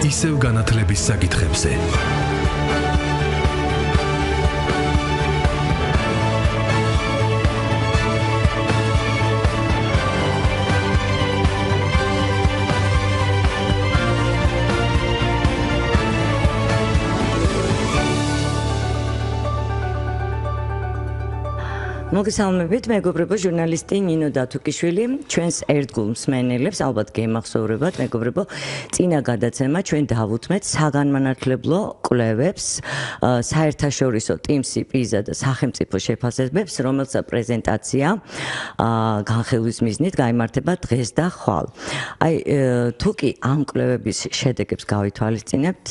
ისევ განათლების საკითხებზე. მოგესალმებით, მეგობრებო, ჟურნალისტი ნინო დათუკიშვილი, ჩვენს ერთგულ მსმენელებს ალბათ გემახსოვრებათ, მეგობრებო, წინა გადაცემა ჩვენ დავუთმეთ საგანმანათლებლო კვლევებს, საერთაშორისო ტიმსი, პიზა და სახელმწიფო შეფასებებს, რომელთა პრეზენტაცია განხილვის მიზნით გაიმართება დღეს და ხვალ. Აი, თუკი ამ კვლევების შედეგებს გავითვალისწინებთ,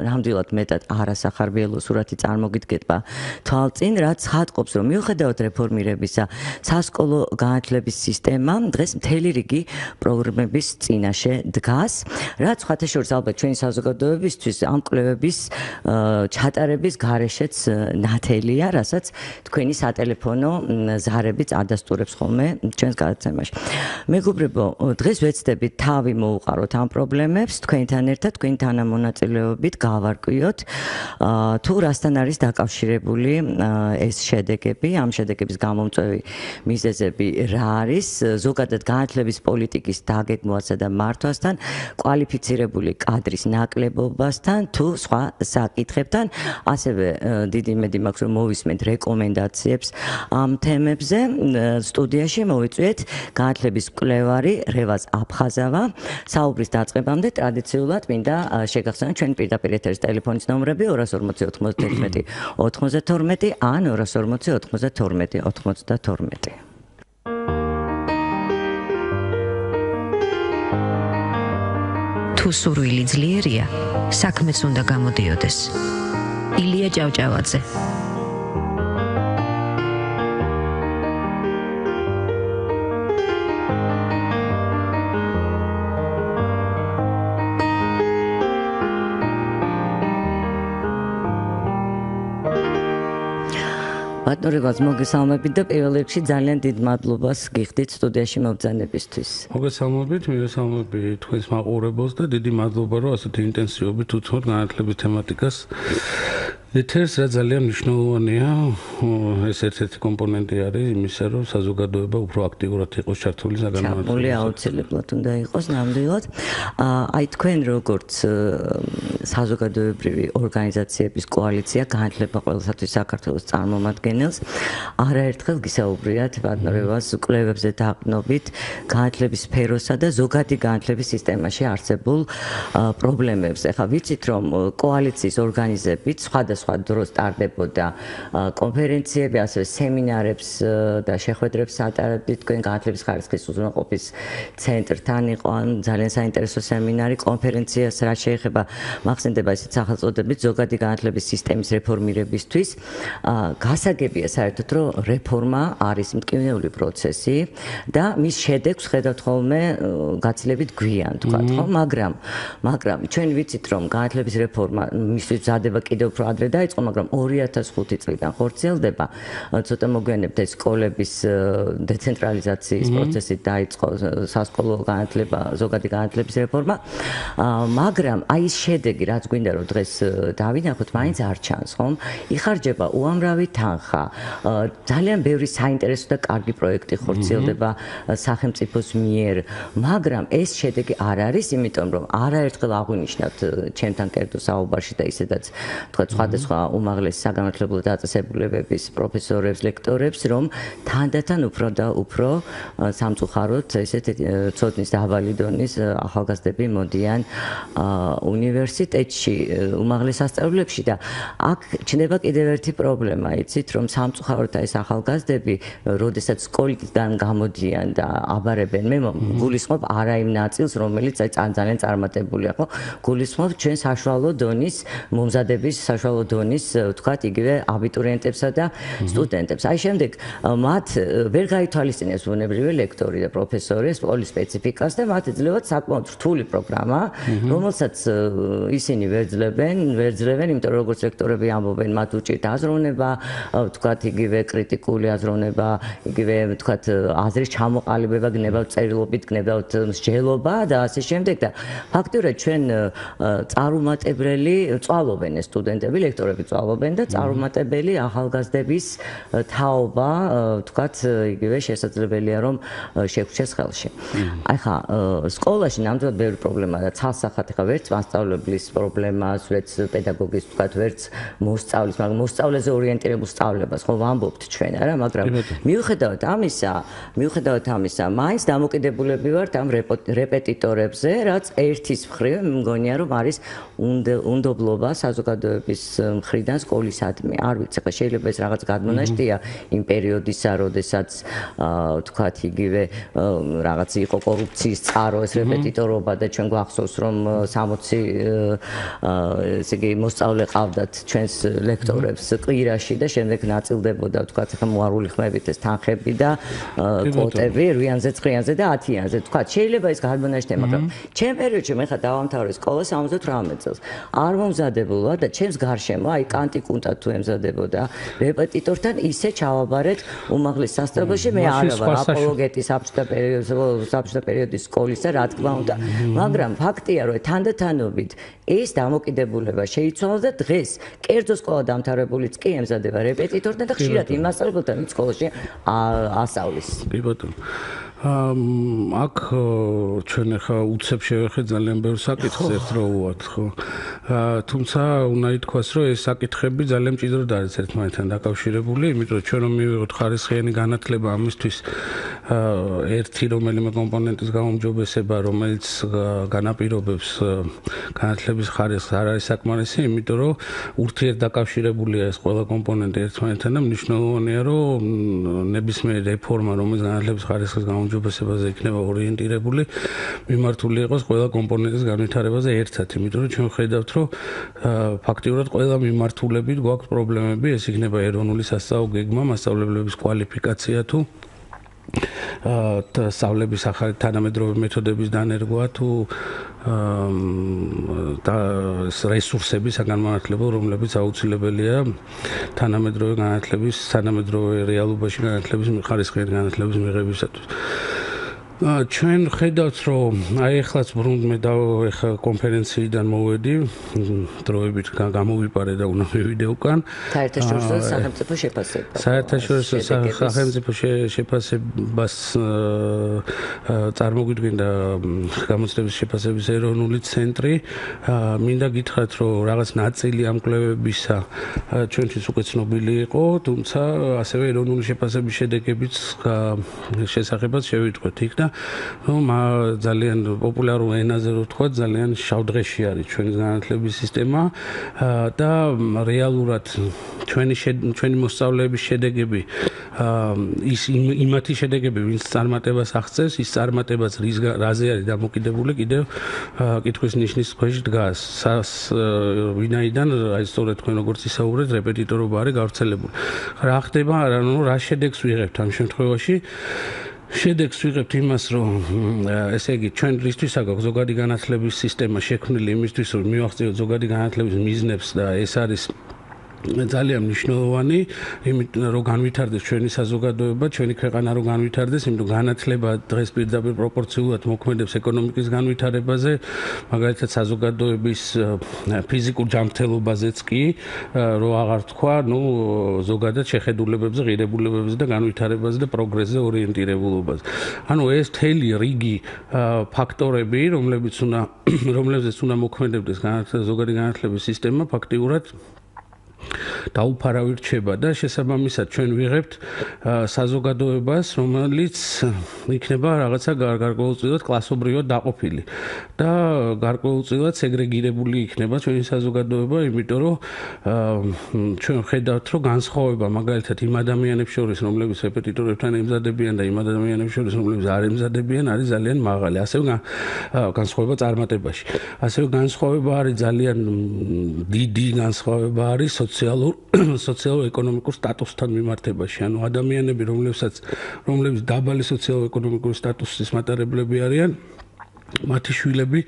ნამდვილად მეტად არასახარბიელო სურათი წარმოგიდგება თვალწინ, რაც ხატყობს, რომ მიუხედავად რეფორმირებისა, სასკოლო განათლების სისტემა დღეს მთელი რიგი პრობლემების წინაშე დგას, რაც სხვათა შორის ალბათ ჩვენი საზოგადოებისთვის ამ კვლევების ჩატარების გარეშეც ნათელია, რასაც თქვენი სატელეფონო ზარებიც ადასტურებს ხოლმე ჩვენს გადაცემაში. მეგობრებო, დღეს ვეცდებით თავი მოუყაროთ ამ პრობლემებს, თქვენთან ერთად, თქვენი თანამონაწილეობით გავარკვიოთ, თუ რასთან არის დაკავშირებული ეს შედეგები, ამ შედეგების გამომწვევი მიზეზები რა არის, ზოგადად განათლების პოლიტიკის დაგეგმვასა და მართვასთან, კვალიფიცირებული კადრის ნაკლებობასთან, თუ სხვა საკითხებთან, ასევე დიდი იმედი მაქვს, რომ მოვისმენთ რეკომენდაციებს ამ თემებზე. სტუდიაში მოვიწვიეთ განათლების მკვლევარი რევაზ აფხაზავა. საუბრის დაწყებამდე ტრადიციულად მინდა შეგახსენოთ ჩვენ პირდაპირ ეთერის ტელეფონის ნომრები 240 91 92 ან 240 92 92. თუ სურვილი ძლიერია, საქმეც უნდა გამოდიოდეს. ილია ჭავჭავაძე. რევაზ, მოგესალმებით და პირველ რიგში ძალიან დიდ მადლობას გიხდით სტუდიაში მობრძანებისთვის. მოგესალმებით, მივესალმებით თქვენს მაყურებელს და დიდი მადლობა, რომ ასეთი ინტენსივობით უცნობ განათლების თემატიკას. ეთერს რა ძალიან მნიშვნელოვანია, ეს ერთ-ერთი კომპონენტი არის იმისა, რომ საზოგადოება უფრო აქტიურად იყოს ჩართული საგანმანათლებლო. აუცილებლად უნდა იყოს ნამდვილად. აი თქვენ როგორც საზოგადოებრივი ორგანიზაციების კოალიცია განათლება ყველასათვის საქართველოს წარმომადგენელს, არაერთხელ გისაუბრიათ რევაზ კვლევებზე დაყრდნობით განათლების სფეროსა და ზოგადი განათლების სისტემაში არსებულ პრობლემებს. ეხლა ვიცით, რომ კოალიციის ორგანიზებით სხვადასხვა დროს ტარდებოდა კონფერენციები, ასევე სემინარებს და შეხვედრებს ატარებდით თქვენ განათლების ხარისხის უზრუნველყოფის ცენტრთან იყო ძალიან საინტერესო სემინარი, კონფერენციას რაც შეეხება მახსენდება ისეთ სახელწოდებით ზოგადი განათლების სისტემის რეფორმირებისთვის. გასაგებია საერთოდ, რომ რეფორმა არის მტკივნეული პროცესი და მის შედეგს ხედავთ ხოლმე გაცილებით გვიან, თქვა, ხო? მაგრამ ჩვენ ვიცით, რომ განათლების რეფორმა მისთვის მზადება კიდევ უფრო ადრე დაიწყო, მაგრამ 2005 წლიდან ხორციელდება. ცოტა მოგვიანებით ეს სკოლების დეცენტრალიზაციის პროცესი დაიწყო, სასკოლო განათლება, ზოგადი განათლების რეფორმა. მაგრამ აი ეს შედეგი, რაც გვინდა რომ დღეს დავინახოთ, მაინც არ ჩანს, ხომ? იხარჯება უამრავი თანხა. ძალიან ბევრი საინტერესო და კარგი პროექტი ხორციელდება სახელმწიფოს მიერ, მაგრამ ეს შედეგი არ არის, იმიტომ რომ არაერთხელ აღვინიშნავთ ჩემთან კერძო საუბარში და ისედაც თქვა სხვადასხვა უმაღლესი საგანმანათლებლო დაწესებულებების პროფესორებს, ლექტორებს, რომ თანდათან უფრო და უფრო სამწუხაროდ ესეთ ცოდნის დაბალი დონის ახალგაზრდები მოდიან უნივერსიტეტში, უმაღლეს სასწავლებლებში და აქ ჩნდება კიდევ ერთი პრობლემა, იცით, რომ სამწუხაროდ ეს ახალგაზრდები, როდესაც სკოლიდან გამოდიან და აბარებენ, მე გულისხმობ არა იმ ნაწილს, რომელიც ძალიან წარმატებულია, ხო? გულისხმობ ჩვენ საშუალო დონის მომზადების, საშუალო დონის, ვთქვათ, იგივე აბიტურიენტებსა და სტუდენტებს. აი შემდეგ მათ ვერ გაითვალისწინებს ბუნებრივი ლექტორი და პროფესორი სკოლის სპეციფიკას და მათ ეძლებათ საკმაოდ რთული პროგრამა, რომელსაც ისინი ვერ ძლევენ, იმიტომ რომ როგორც ლექტორები ამბობენ, მათ უჭირთ აზროვნება, ვთქვათ, იგივე კრიტიკული აზროვნება, იგივე ვთქვათ, აზრის ჩამოყალიბება, გნებავთ წერილობით, გნებავთ მსჯელობა და ასე შემდეგ და ფაქტობრივად ჩვენ წარუმატებელი წვალობენ ეს სტუდენტები, ლექტორები წვალობენ და წარუმატებელი ახალგაზრდების თაობა, ვთქვათ, იგივე შესაძლებელია რომ შეგვჩეს ხელში. აი ხა სკოლაში ნამდვილად ბევრი პრობლემაა და ცალსახად ხა ვერც მასწავლებლის პრობლემას, ვერც პედაგოგის, ვთქვათ, ვერც მოსწავლის, მაგრამ მოსწავლეზე ორიენტირებულ სწავლებას ხო ვამბობთ ჩვენ არა, მაგრამ მიუხედავად ამისა, მაინც დამოკიდებულები ვართ ამ რეპეტიტორებზე, რაც ერთის მხრივ მგონია რომ არის უნდობლობა საზოგადოების მხრიდან სკოლისადმი. არ ვიცი, ხა შეიძლება ეს რაღაც გადმონაშთია იმ პერიოდისა, როდესაც ვთქვათ, იგივე რაღაც იყო კორუფციის წყარო ეს რეპეტიტორობა და ჩვენ გვახსოვს რომ 60 ესე იგი მოსწავლე ყავდათ ჩვენს ლექტორებს კვირაში და შემდეგ ნაწილდებოდა ვთქვათ, ხა მოარული ხმებით ეს თანხები და კვოტები 8-ზე, 9-ზე და 10-ზე. ვთქვათ, შეიძლება ეს გადმონაშთია, მაგრამ ჩემ პერიოდში მე ხა დავამთავრე სკოლა 78 წელს. არ მომზადებულა და ჩემს გარშემო, აი კანტიკუნტა თუ ემზადებოდა რეპეტიტორთან ისე ჩავაბარეთ უმაღლეს სასწავლებელში, მე არა ვარ აპოლოგეტი საბჭოთა პერიოდის სკოლისა, რა თქმა უნდა, მაგრამ ფაქტია, რომ თანდათანობით ეს დამოკიდებულება შეიცვალა და დღეს კერძო სკოლა დამთავრებულიც კი ემზადება რეპეტიტორთან და ხშირად იმ მასწავლებელთან სკოლაში ასწავლის. კი ბატონო. აქ ჩვენ ახლა უცებ შევეხეთ ძალიან ბევრ საკითხს ერთდროულად, ხო? თუმცა უნდა ითქვას, რომ ეს საკითხები ძალიან მჭიდროდ არის ერთმანეთთან დაკავშირებული, იმიტომ რომ ჩვენ რომ მივიღოთ ხარისხიანი განათლება ამისთვის ერთი რომელიმე კომპონენტის გაუმჯობესება, რომელიც განაპირობებს განათლების ხარისხს არ არის საკმარისი, იმიტომ რომ ურთიერთდაკავშირებულია ეს ყველა კომპონენტი ერთმანეთთან და მნიშვნელოვანია, რომ ნებისმიერი რეფორმა, რომელიც განათლების ხარისხის გაუმჯობესებაზე იქნება ორიენტირებული, მიმართული იყოს ყველა კომპონენტის განვითარებაზე ერთად, იმიტომ რომ ჩვენ ხედავთ, რომ ფაქტიურად ყველა მიმართულებით გვაქვს პრობლემები, ეს იქნება ეროვნული სასწავლო გეგმა, მასწავლებლების კვალიფიკაცია თუ სწავლების ახალი თანამედროვე მეთოდების დანერგვა თუ და რესურსები საგანმანათლებლო, რომლებიც აუცილებელია თანამედროვე განათლების, თანამედროვე რეალობაში განათლების ხარისხიანი განათლების მიღებისათვის. ჩვენ ხედავთ, რომ აი ეხლაც ბრუნდმე და ეხლა კონფერენციიდან მოვედი, დროებით გამოვიპარე და უნდა მივიდე უკან. საერთაშორისო სახელმწიფო შეფასება. საერთაშორისო სახელმწიფო შეფასებას წარმოგვიდგენდა გამოცდების შეფასების ეროვნული ცენტრი. მინდა გითხრათ, რომ რაღაც ნაწილი ამ კვლევებისა ჩვენთვის უკვე ცნობილი იყო, თუმცა ასევე ეროვნული შეფასების შედეგებიც შესახებაც შევიტყვეთ იქ და ძალიან პოპულარულ ენაზე რო ვთქვა, ძალიან შავდღეში არის ჩვენი განათლების სისტემა და რეალურად ჩვენი მოსწავლეების შედეგები ის იმათი შედეგები, ვინც წარმატებას აღწევს, ის წარმატებაც რაზე არის დამოკიდებული, კიდევ კითხვის ნიშნის ქვეშ დგას. ვინაიდან აი სწორედ თქვენ როგორც ისაუბრეთ, რეპეტიტორობა არის გავრცელებული. რა ხდება, რა შედეგს ვიღებთ ამ შემთხვევაში? შედეგს ვიღებთ იმას, რომ ესე იგი ჩვენ რისთვის აქვს ზოგადი განათლების სისტემა შექმნილი იმისთვის, რომ მივახციოთ ზოგადი განათლების მიზნებს და ეს არის ძალიან მნიშვნელოვანი, იმიტომ რომ განვითარდეს ჩვენი საზოგადოება, ჩვენი ქვეყანა რომ განვითარდეს, იმიტომ განათლება დღეს პირდაპირ პროპორციულად მოქმედებს ეკონომიკის განვითარებაზე, მაგალითად საზოგადოების ფიზიკურ ჯანმრთელობაზეც კი, რომ აღარ თქვა, ზოგადად შეხედულებებზე, ღირებულებებზე და განვითარებაზე და პროგრესზე ორიენტირებულობაზე. ანუ ეს მთელი რიგი ფაქტორები, რომლებზეც უნდა მოქმედებდეს ზოგადი განათლების სისტემა, ფაქტიურად დაუფარავი რჩება და შესაბამისად ჩვენ ვიღებთ საზოგადოებას, რომელიც იქნება რაღაცა გარკვეულწილად კლასობრივად დაყოფილი და გარკვეულწილად სეგრეგირებული იქნება ჩვენი საზოგადოება, იმიტომ რომ ჩვენ ხედავთ, რომ განსხვავება მაგალითად იმ ადამიანებს შორის, რომლებიც რეპეტიტორებთან ემზადებიან და იმ ადამიანებს შორის, რომლებიც არ ემზადებიან, არის ძალიან მაღალი. ასევე განსხვავება წარმატებაში. ასევე განსხვავება არის ძალიან დიდი განსხვავება არის სოციალურ-ეკონომიკურ სტატუსთან მიმართებაში. ანუ ადამიანები, რომლებიც დაბალი სოციალურ-ეკონომიკური სტატუსის მატარებლები არიან, მათი შვილები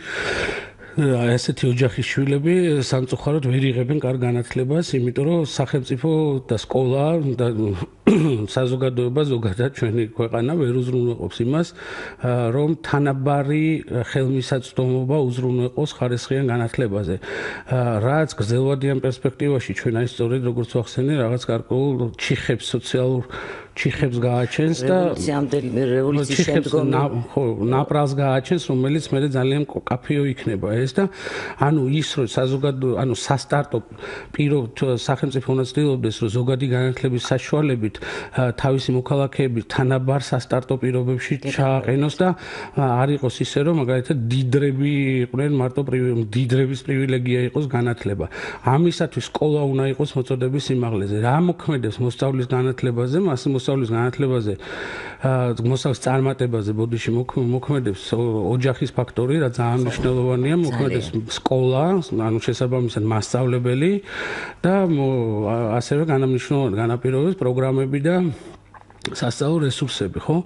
ასეთი ოჯახის შვილები სამწუხაროდ ვერ იღებენ კარგ განათლებას, იმიტომ რომ სახელმწიფო და სკოლა და საზოგადოება ზოგადად ჩვენი ქვეყანა ვერ უზრუნველყოფს იმას, რომ თანაბარი ხელმისაწვდომობა უზრუნველყოს ხარისხიან განათლებაზე. რაც გრძელვადიან პერსპექტივაში ჩვენ აი სწორედ როგორც ვახსენე, რაღაც გარკვეულ ჩიხებს გააჩენს და რევოლუციის შემდგომ ნაპრალს გააჩენს, რომელიც მე ძალიან კაფეო იქნება ეს და ანუ ის რომ სასტარტო სახელმწიფო უნდა ცდილობდეს, რომ ზოგადი განათლების საშუალებით თავისი მოქალაქეები თანაბარ სასტარტო პირობებში ჩააყენოს და არ იყოს ისე, რომ მაგალითად დიდრები იყვნენ მარტო დიდრების პრივილეგია იყოს განათლება. ამისათვის სკოლა უნდა იყოს მოწოდების სიმაღლეზე. რა მოქმედებს მოსწავლის განათლებაზე, მოსწავლის განათლებაზე, მოსწავლის წარმატებაზე ბოდიში მოქმედებს ოჯახის ფაქტორი, რაც ძალიან მნიშვნელოვანია, მოქმედებს სკოლა, ანუ შესაბამისად მასწავლებელი და ასევე განამნიშნულოვანი განაპირობებს პროგრამები და სასწავლო რესურსები, ხო?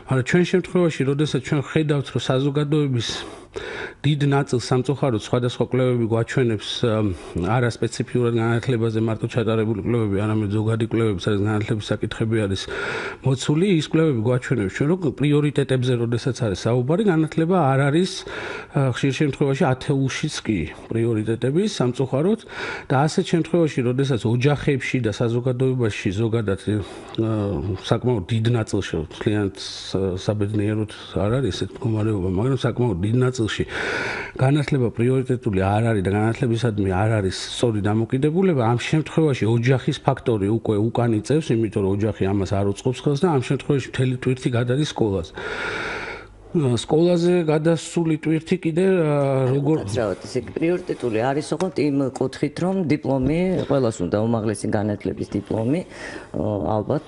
მაგრამ ჩვენ შემთხვევაში, როდესაც ჩვენ ხედავთ, რომ საზოგადოების დიდ ნაწილს სამწუხაროდ სხვადასხვა კვლევები გვაჩვენებს არა სპეციფიურად განათლებაზე მარტო ჩატარებული კვლევები, არამედ ზოგადი კვლევები, სადაც განათლების საკითხები არის მოცული, ის კვლევები გვაჩვენებს ჩვენ, რომ პრიორიტეტებზე როდესაც არის საუბარი, განათლება არ არის ხშირ შემთხვევაში ათეულშიც კი პრიორიტეტების სამწუხაროდ და ასეთ შემთხვევაში, როდესაც ოჯახებში და საზოგადოებაში ზოგადად საკმაოდ დიდ ნაწილში მთლიანად საბედნიეროდ არ არის ესეთ მდგომარეობა, მაგრამ საკმაოდ დიდ ნაწილში განათლება პრიორიტეტული არ არის და განათლებისადმი არ არის სწორი დამოკიდებულება, ამ შემთხვევაში ოჯახის ფაქტორი უკვე უკან იწევს, იმიტომ რომ ოჯახი ამას არ უწყობს ხელს და ამ შემთხვევაში მთელი ტვირთი გადადის სკოლაზე. სკოლაზე გადასული ტვირთი კიდე როგორ ეს პრიორიტეტული არის ოღონდ იმ კუთხით, რომ დიპლომი ყველას უნდა უმაღლესი განათლების დიპლომი, ალბათ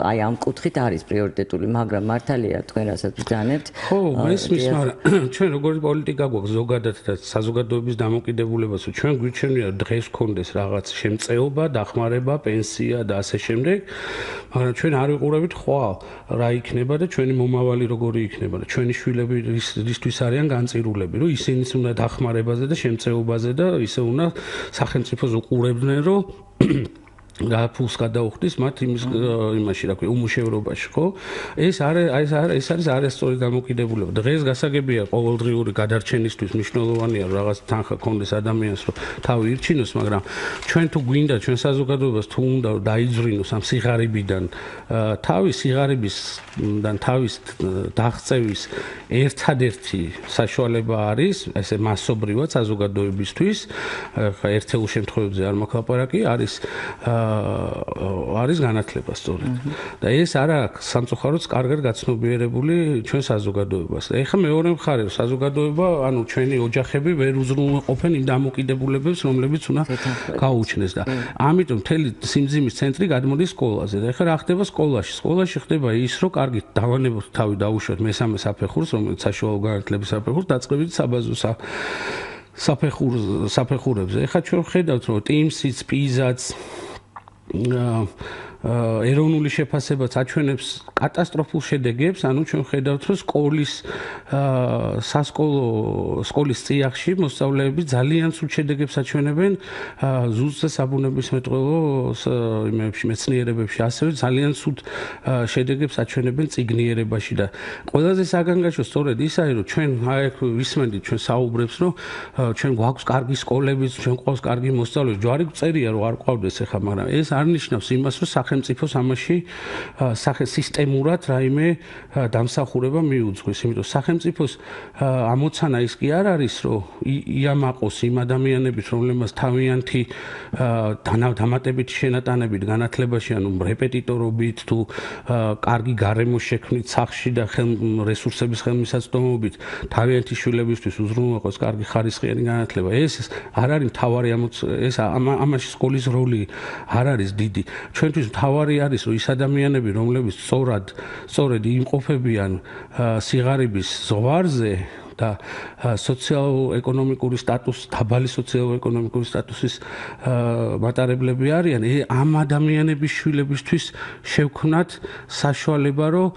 აი ამ კუთხით არის პრიორიტეტული, მაგრამ მართალია თქვენ რასაც ბრძანებთ. ხო, მესმის, მაგრამ ჩვენ როგორი პოლიტიკა გვაქვს ზოგადად და საზოგადოების დამოკიდებულებას, ჩვენ გვიჩვენია დღეს გქონდეს რაღაც შემწეობა, დახმარება, პენსია და ასე შემდეგ, მაგრამ ჩვენ არ ვიყურებით ხვალ რა იქნება და ჩვენი მომავალი როგორი იქნება და ჩვენი შვილები რისთვის არიან განწირულები, რომ ისინიც უნდა დახმარებაზე და შემწეობაზე და ისე უნდა სახელმწიფოს უყურებდნენ, რომ რა ფულს გადაუხდის მათ იმაში, რა ქვია, უმუშევრობაში, ხო? ეს არის არასწორი დამოკიდებულება. დღეს გასაგებია ყოველდღიური გადარჩენისთვის მნიშვნელოვანია რომ რაღაც თანხა კონდეს ადამიანს, რომ თავი ირჩინოს, მაგრამ ჩვენ თუ გვინდა ჩვენ საზოგადოებას თუ უნდა დაიძვრინოს ამ სიღარიბიდან, სიღარიბისგან თავის დაღწევის ერთადერთი საშუალება არის, ესე მასობრივად საზოგადოებისთვის, ხა ერთეულ შემთხვევებში არ მაქვს ლაპარაკი, არის განათლება სწორედ. და ეს არ აქვს სამწუხაროდ კარგად გაცნობიერებული ჩვენ საზოგადოებას. ეხლა მეორე მხარე, საზოგადოება, ანუ ჩვენი ოჯახები ვერ უზრუნველყოფენ იმ დამოკიდებულებებს, რომლებიც უნდა გაუჩნდეს და ამიტომ მთელი სიმძიმის ცენტრი გადმოდის სკოლაზე. და ეხლა რა ხდება სკოლაში? სკოლაში ხდება ის, რომ კარგი დავანებოთ თავი დაუშვათ მესამე საფეხურს, რომელიც საშუალო განათლების საფეხურს, დაწყებით საბაზო საფეხურებზე. ეხლა ჩვენ ხედავთ, რომ TIMSS-იც, PISA-ც ეროვნული შეფასებაც აჩვენებს კატასტროფულ შედეგებს, ანუ ჩვენ ხედავთ, რომ სკოლის წიაღში მოსწავლეები ძალიან სულ შედეგებს აჩვენებენ ზუსტად საბუნებისმეტყველო მეცნიერებებში, ასევე ძალიან სულ შედეგებს აჩვენებენ წიგნიერებაში და ყველაზე საგანგაშო სწორედ ის არის, რომ ჩვენ აი ვისმენთ ჩვენ საუბრებს, რომ ჩვენ გვაქვს კარგი სკოლები, ჩვენ გვყავს კარგი მოსწავლეები, ჯვარი გწერია რომ არ ყავდეს ეხა, მაგრამ ეს არ ნიშნავს იმას, რომ სახელმწიფოს ამაში სისტემურად რაიმე დამსახურება მიუძღვის, იმიტომ სახელმწიფოს ამოცანა ის კი არ არის, რომ იამაყოს იმ ადამიანების, რომლებმაც თავიანთი დამატებითი შენატანებით განათლებაში, ანუ რეპეტიტორობით თუ კარგი გარემოს შექმნით სახში და რესურსების ხელმისაწვდომობით თავიანთი შვილებისთვის უზრუნველყოს კარგი ხარისხიანი განათლება. ეს არ არის მთავარი ეს ამაში სკოლის როლი არ არის დიდი. ჩვენთვის მთავარი არის, რომ ის ადამიანები, რომლებიც სწორედ იმყოფებიან სიღარიბის ზღვარზე და სოციალურ-ეკონომიკური დაბალი სოციალურ-ეკონომიკური სტატუსის მატარებლები არიან, ამ ადამიანების შვილებისთვის შევქმნათ საშუალება, რომ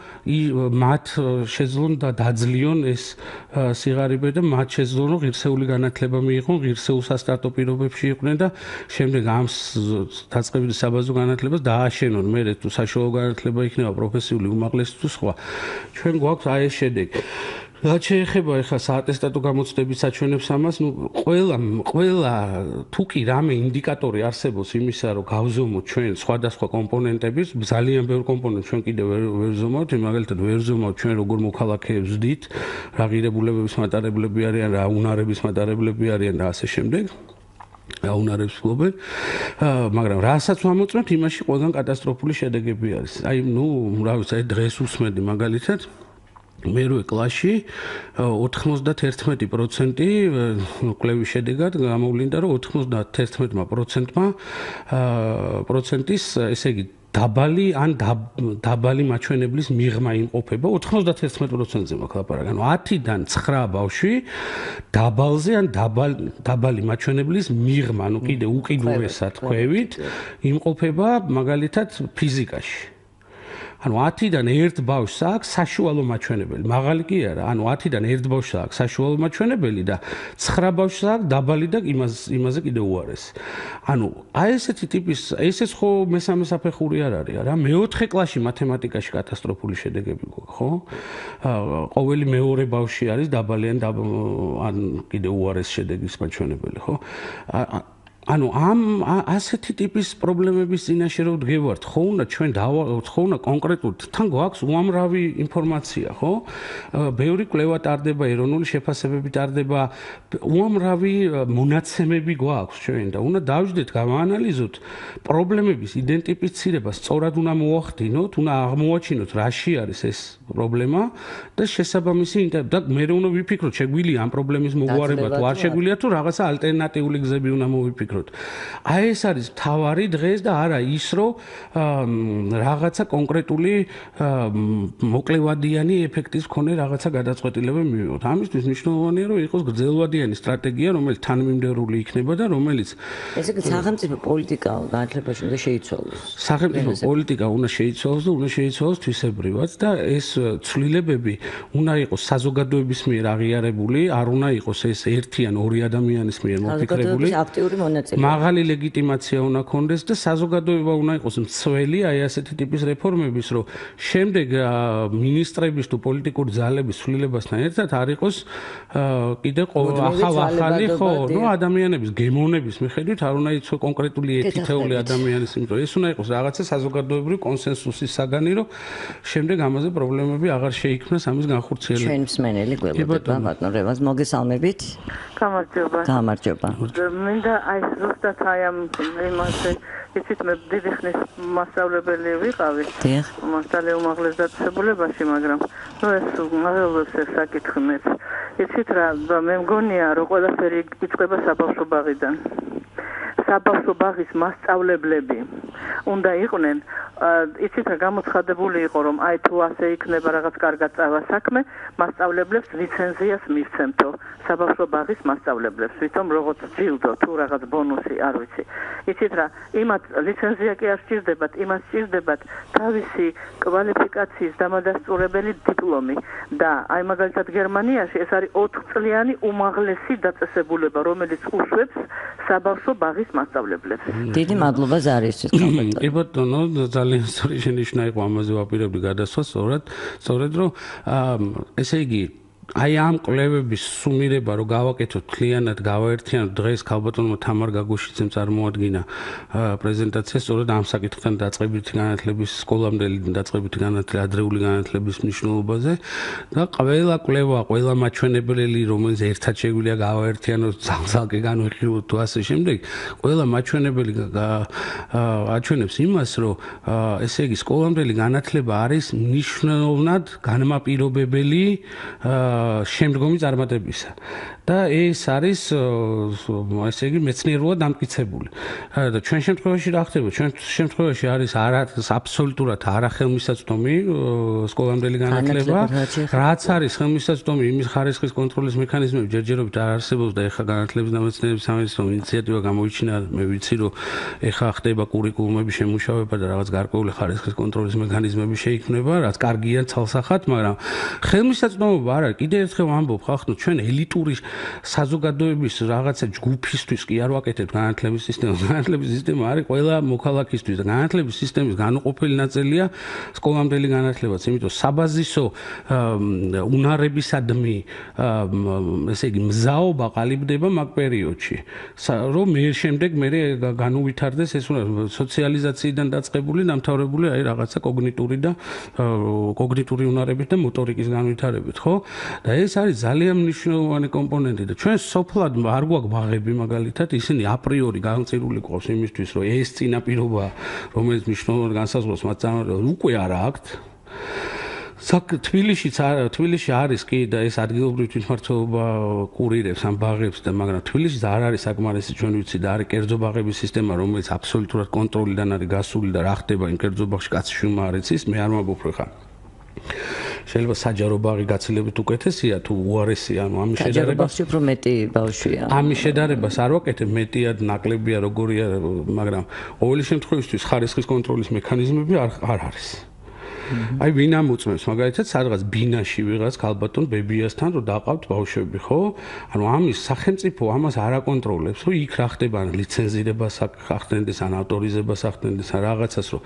მათ შეძლონ და დაძლიონ ეს სიღარიბე და მათ შეძლონ, რომ ღირსეული განათლება მიიღონ, ღირსეულ სასტარტო პირობებში იყვნენ და შემდეგ ამ დაწყებითი საბაზრო განათლებას დააშენონ. მერე თუ საშუალო განათლება იქნება პროფესიული უმაღლესი თუ სხვა. ჩვენ გვაქვს აი ეს შედეგი. რაც შეეხება ახლა საატესტატო გამოცდების საჩვენებს ამას, ყველა თუ კი რამე ინდიკატორი არსებობს იმისა, რომ გავზომოთ ჩვენ სხვადასხვა კომპონენტების, ძალიან ბევრ კომპონენტს ჩვენ კიდევ ვერ ზომავთ, მაგალითად ვერ ზომავთ ჩვენ როგორ მოქალაქეებს ვდით, რა ღირებულებების მატარებლები არიან, რა უნარების მატარებლები არიან და ასე შემდეგ. აუნარებს ფლობენ, მაგრამ რასაც ვამოწმებთ, იმაში ყველგან კატასტროფული შედეგები არის. აი, რა ვიცი, დღეს усმედი მაგალითად მერვე კლასში 91% კვლევის შედეგად გამოვლინდა, რომ 91%-ის, ესე იგი, დაბალი მაჩვენებლის მიღმა იმყოფება 91%-ზე მაქვს ლაპარაკი. ანუ 10-დან 9 ბავშვი დაბალზე ან დაბალი მაჩვენებლის მიღმა, ანუ კიდე უკიდურესად ქვევით იმყოფება მაგალითად ფიზიკაში. ანუ 10-დან 1 ბავშვს აქვს საშუალო მაჩვენებელი. მაღალი კი არა, ანუ 10-დან 1 ბავშვს აქვს საშუალო მაჩვენებელი და 9 ბავშვს აქვს დაბალი და იმაზე კიდე უარესი. ანუ აი ესეთი ტიპის, ესეც ხო მესამე საფეხური არ არის, რა. მეოთხე კლასში მათემატიკაში კატასტროფული შედეგები გვაქვს, ხო? ყოველი მეორე ბავშვი არის დაბალი ან კიდე უარესი შედეგის მაჩვენებელი, ხო? ანუ ასეთი ტიპის პრობლემების წინაშე რო ვდგევართ, ხო უნდა ჩვენ ხო უნდა კონკრეტულად თან გვაქვს უამრავი ინფორმაცია, ხო? ბევრი კვლევა ტარდება, ეროვნული შეფასებები ტარდება, უამრავი მონაცემები გვაქვს ჩვენ და უნდა დავждეთ, გავაანალიზოთ პრობლემების იდენტიფიცირება, სწორად უნდა მოახდინოთ, უნდა აღმოაჩინოთ რაში არის ეს პრობლემა და შესაბამისი და მე უნდა ვიფიქროთ, შეგვიძლია ამ პრობლემის მოგვარება თუ არ შეგვიძლია თუ რაღაცა ალტერნატიული გზები უნდა მოვიფიქროთ. აი ეს არის მთავარი დღეს და არა ის, რომ რაღაცა კონკრეტული მოკლევადიანი ეფექტის მქონე რაღაცა გადაწყვეტილება მივიღოთ. ამისთვის მნიშვნელოვანია, რომ იყოს გრძელვადიანი სტრატეგია, რომელიც თანმიმდევრული იქნება და რომელიც ესე იგი სახელმწიფო პოლიტიკა განათლებაში უნდა შეიცვალოს. სახელმწიფო პოლიტიკა უნდა შეიცვალოს და უნდა შეიცვალოს თვისებრივად და ეს ცვლილებები უნდა იყოს საზოგადოების მიერ აღიარებული, არ უნდა იყოს ეს ერთი ან ორი ადამიანის მიერ მოფიქრებული. აქტიური მონაწილეობა. მაღალი ლეგიტიმაცია უნდა ქონდეს და საზოგადოება უნდა იყოს მცველი აი ასეთი ტიპის რეფორმების, რომ შემდეგ მინისტრების თუ პოლიტიკური ძალების ცვლილებასთან ერთად არ იყოს კიდე ახალი ხო, ადამიანების გემოვნების მიხედვით არ უნდა იყოს კონკრეტული ეთითეული ადამიანის, იმიტომ ეს უნდა იყოს რაღაცა საზოგადოებრივი კონსენსუსის საგანი, რომ შემდეგ ამაზე პრობლემები აღარ შეიქმნას ამის განხორციელება. ჩვენ მსმენელი გველოდება ბატონ რევაზ, მოგესალმებით. გამარჯობა. მინდა აი ზუსტად აი ამ იმაზე იცით მე დიდი ხნის მასწავლებელი ვიყავი. მასწავლე უმაღლეს დაწესებულებაში, მაგრამ ეს მაგალითად ეს საკითხი მეც იცით რა, მე მგონია რომ ყველაფერი იწყება საბავშვო ბაღიდან. საბავშვო ბაღის მასწავლებლები უნდა იყვნენ იცით რა გამოცხადებული იყო რომ აი თუ ასე იქნება რაღაც კარგად წავა საქმე, მასწავლებლებს ლიცენზიას მისცემთო. საბავშვო ბაღის მასწავლებლებს, ვითომ როგორც ჯილდო თუ რაღაც ბონუსი, არ ვიცი. იცით რა, იმათ ლიცენზია კი არ სჭირდებათ, იმას სჭირდებათ თავისი კვალიფიკაციის დამადასტურებელი დიპლომი და აი მაგალითად გერმანიაში ეს არის 4 წლიანი უმაღლესი დაწესებულება, რომელიც უშვებს საბავშვო ბაღის მასწავლებლებს. დიდი მადლობა ზარისთვის. კი ბატონო, ძალიან სწორი შენიშვნა იყო, ამაზე ვაპირებდი გადასვას, სწორედ რომ ესე იგი აი ამ კვლევების სუმირება რომ გავაკეთოთ მთლიანად გავაერთიანოთ დღეს ქალბატონმა თამარ გაგუშიძემ წარმოადგინა პრეზენტაცია სწორედ ამ საკითხთან დაწყებითი განათლების სკოლამდელი დაწყებითი განათლების ადრეული განათლების მნიშვნელობაზე და ყველა კვლევა ყველა მაჩვენებელი რომელიც ერთად შეგვიძლია გავაერთიანოთ ძალზე განვიხილოთ თუ ასე შემდეგ ყველა მაჩვენებელი აჩვენებს იმას რომ ესე იგი სკოლამდელი განათლება არის მნიშვნელოვნად განმაპირობებელი შემდგომი წარმატებისა და ეს არის ესე იგი მეცნიერულად დამტკიცებული და ჩვენ შემთხვევაში რა ხდება ჩვენ შემთხვევაში არის აბსოლუტურად არახელმისაწვდომი სკოლამდელი განათლება რაც არის ხელმისაწვდომი იმის ხარისხის კონტროლის მექანიზმები ჯერჯერობით არ არსებობს და ეხლა განათლების და მეცნიერების სამინისტროს ინიციატივა გამოიჩინა მე ვიცი რომ ეხლა ხდება კურიკულუმების შემუშავება და რაღაც გარკვეული ხარისხის კონტროლის მექანიზმები შეიქმნება რაც კარგია ცალსახად მაგრამ ხელმისაწვდომობა არა კიდე ერთხელ ვამბობ ხახნო ჩვენ ელიტური საზოგადოების რაღაცა ჯგუფისთვის კი არ ვაკეთებთ განათლების სისტემას. განათლების სისტემა არის ყველა მოქალაქისთვის და განათლების სისტემის განუყოფელი ნაწილია სკოლამდელი განათლებაც, იმიტომ საბაზისო უნარებისადმი ესე იგი მზაობა ყალიბდება მაგ პერიოდში. რომ შემდეგ მე განუვითარდეს ეს სოციალიზაციიდან დაწყებული დამთავრებული აი რაღაცა კოგნიტური უნარებით და მოტორიკის განვითარებით, ხო? და ეს არის ძალიან მნიშვნელოვანი კომპონენტი და ჩვენ სოფლად არ გვაქვს ბაღები მაგალითად ისინი აპრიორი განწირული ყავს იმისთვის რომ ეს წინაპირობა რომელიც მნიშვნელოვნად განსაზღვრავს მათ უკვე არ აქვთ თბილისში არის კი და ეს ადგილობრივი თვითმმართველობა კურირებს ამ ბაღებს და მაგრამ თბილისში არ არის საკმარისი ჩვენ ვიცი და არის კერძო ბაღების სისტემა რომელიც აბსოლუტურად კონტროლიდან არის გასული და რა ხდება იმ კერძო ბაღში კაცი შვილმა არ იცის მე არ ვამბობ ხა შეიძლება საჯარო ბაღი გაცილებით უკეთესია თუ უარესია ანუ ამის შედარებას უფრო მეტი ბავშვია ამის შედარებას არ ვაკეთებ მეტია ნაკლებია როგორია მაგრამ ყოველი შემთხვევისთვის ხარისხის კონტროლის მექანიზმები არ არის აი ვინ ამოწმებს მაგალითად სადღაც ბინაში ვიღაც ქალბატონ ბებიასთან რომ დაყავთ ბავშვები ხო ანუ ამის სახელმწიფო ამას არ აკონტროლებს რომ იქ რა ხდება ან ლიცენზირებას ახდენდეს ან ავტორიზებას ახდენდეს ან რაღაცას რომ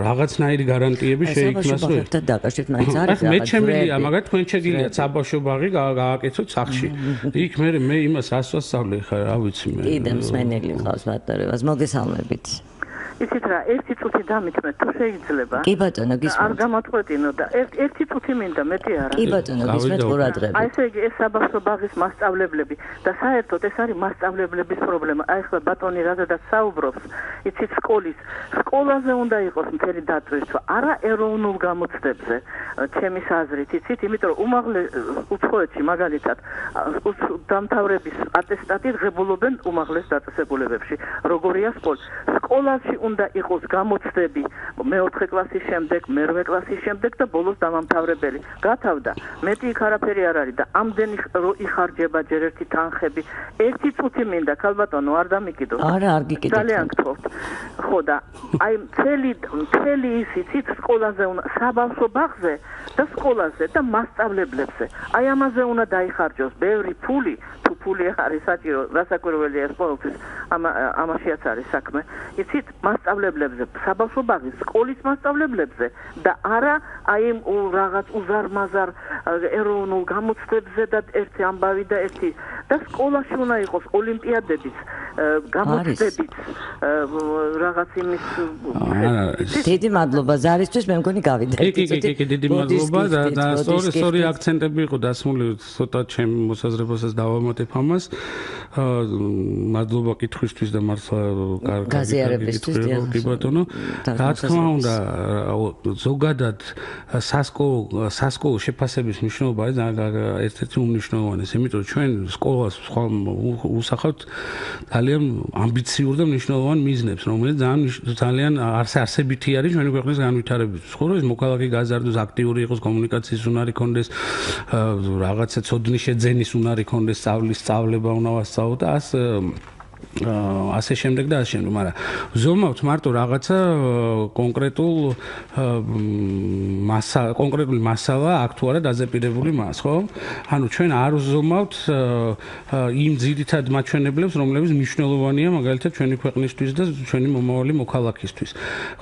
რაღაცნაირი გარანტიები შეიქმნას რომ ერთად დაკავშირეთ მაინც არის მე ჩემია მაგალითად თქვენ შეგიძლიათ საბავშვო ბაღი გააკეთოთ სახში იქ მე იმას რას ვასწავლე ხა რა ვიცი მე კიდე მსმენელი ყავს ბატონებას მოგესალმებით იცით რა ერთი წუთი დამითმეთ თუ შეიძლება კი ბატონო გისმენთ არ გამატყუეთინო და ერთი წუთი მინდა მეტი არა კი ბატონო გისმენთ ყურადღებით აი ესე იგი ეს საბავშვო ბაღის მასწავლებლები და საერთოდ ეს არის მასწავლებლების პრობლემა აი ახლა ბატონი რადგან საუბრობს იცით სკოლაზე უნდა იყოს მთელი დატვირთვა არა ეროვნულ გამოცდებზე ჩემის აზრით იცით იმიტომ რომ უცხოეთში მაგალითად დამთავრების ატესტატი ღებულობენ უმაღლეს დაწესებულებებში როგორია სკოლაში უნდა იყოს გამოცდები მეოთხე კლასის შემდეგ, მერვე კლასის შემდეგ და ბოლოს დამამთავრებელი. გათავდა. მეტი იქ არაფერი არ არის და ამდენი რო იხარჯება ჯერ ერთი თანხები. ერთი წუთი მინდა, ქალბატონო, არ დამიკიდოთ. არა, არ გიკიდოთ. ძალიან გთხოვთ. ხო და აი მთელი ის იცით სკოლაზე უნდა საბავშვო ბაღზე და სკოლაზე და მასწავლებლებზე. აი ამაზე უნდა დაიხარჯოს ბევრი ფული, თუ ფული არის საჭირო, რასაკვირველია ეს ყოველთვის ამაშიაც არის საქმე. იცით მასწავლებლებზე, საბავშვო ბაღის სკოლის მასწავლებლებზე და არა აი რაღაც უზარმაზარ ეროვნულ გამოცდებზე და ერთი ამბავი და ერთი და სკოლაში უნდა იყოს ოლიმპიადებიც, გამოცდებიც, რაღაც იმის დიდი მადლობა ზარისთვის, მე მგონი გავიდეთ. კი, დიდი მადლობა და სწორი აქცენტები იყო დასმული, ცოტა ჩემ მოსაზრებასაც დავამატებ ამას. მადლობა კითხვისთვის და მართლა გაზიარებისთვის კი ბატონო. რა თქმა უნდა, ზოგადად სასკოლო შეფასების მნიშვნელობა არის ერთ-ერთი უმნიშვნელოვანესი, იმიტომ რომ ჩვენ სკოლას უსახავთ ძალიან ამბიციურ და მნიშვნელოვან მიზნებს, რომელიც ძალიან არსებითი არის ჩვენი ქვეყნის განვითარებისთვის. ხო, რომ ეს მოქალაქე გაზარდოს, აქტიური იყოს, კომუნიკაციის უნარი ქონდეს, რაღაცა ცოდნის შეძენის უნარი ქონდეს, სწავლება უნდა ვასწავლოთ და ასე შემდეგ და ასე შემდეგ, მაგრამ ზომავთ მარტო რაღაცა კონკრეტული მასალა აქ თუ არა დაზეპირებული მას, ხო? ანუ ჩვენ არ ვზომავთ იმ ძირითად მაჩვენებლებს, რომლებიც მნიშვნელოვანია მაგალითად ჩვენი ქვეყნისთვის და ჩვენი მომავალი მოქალაქისთვის.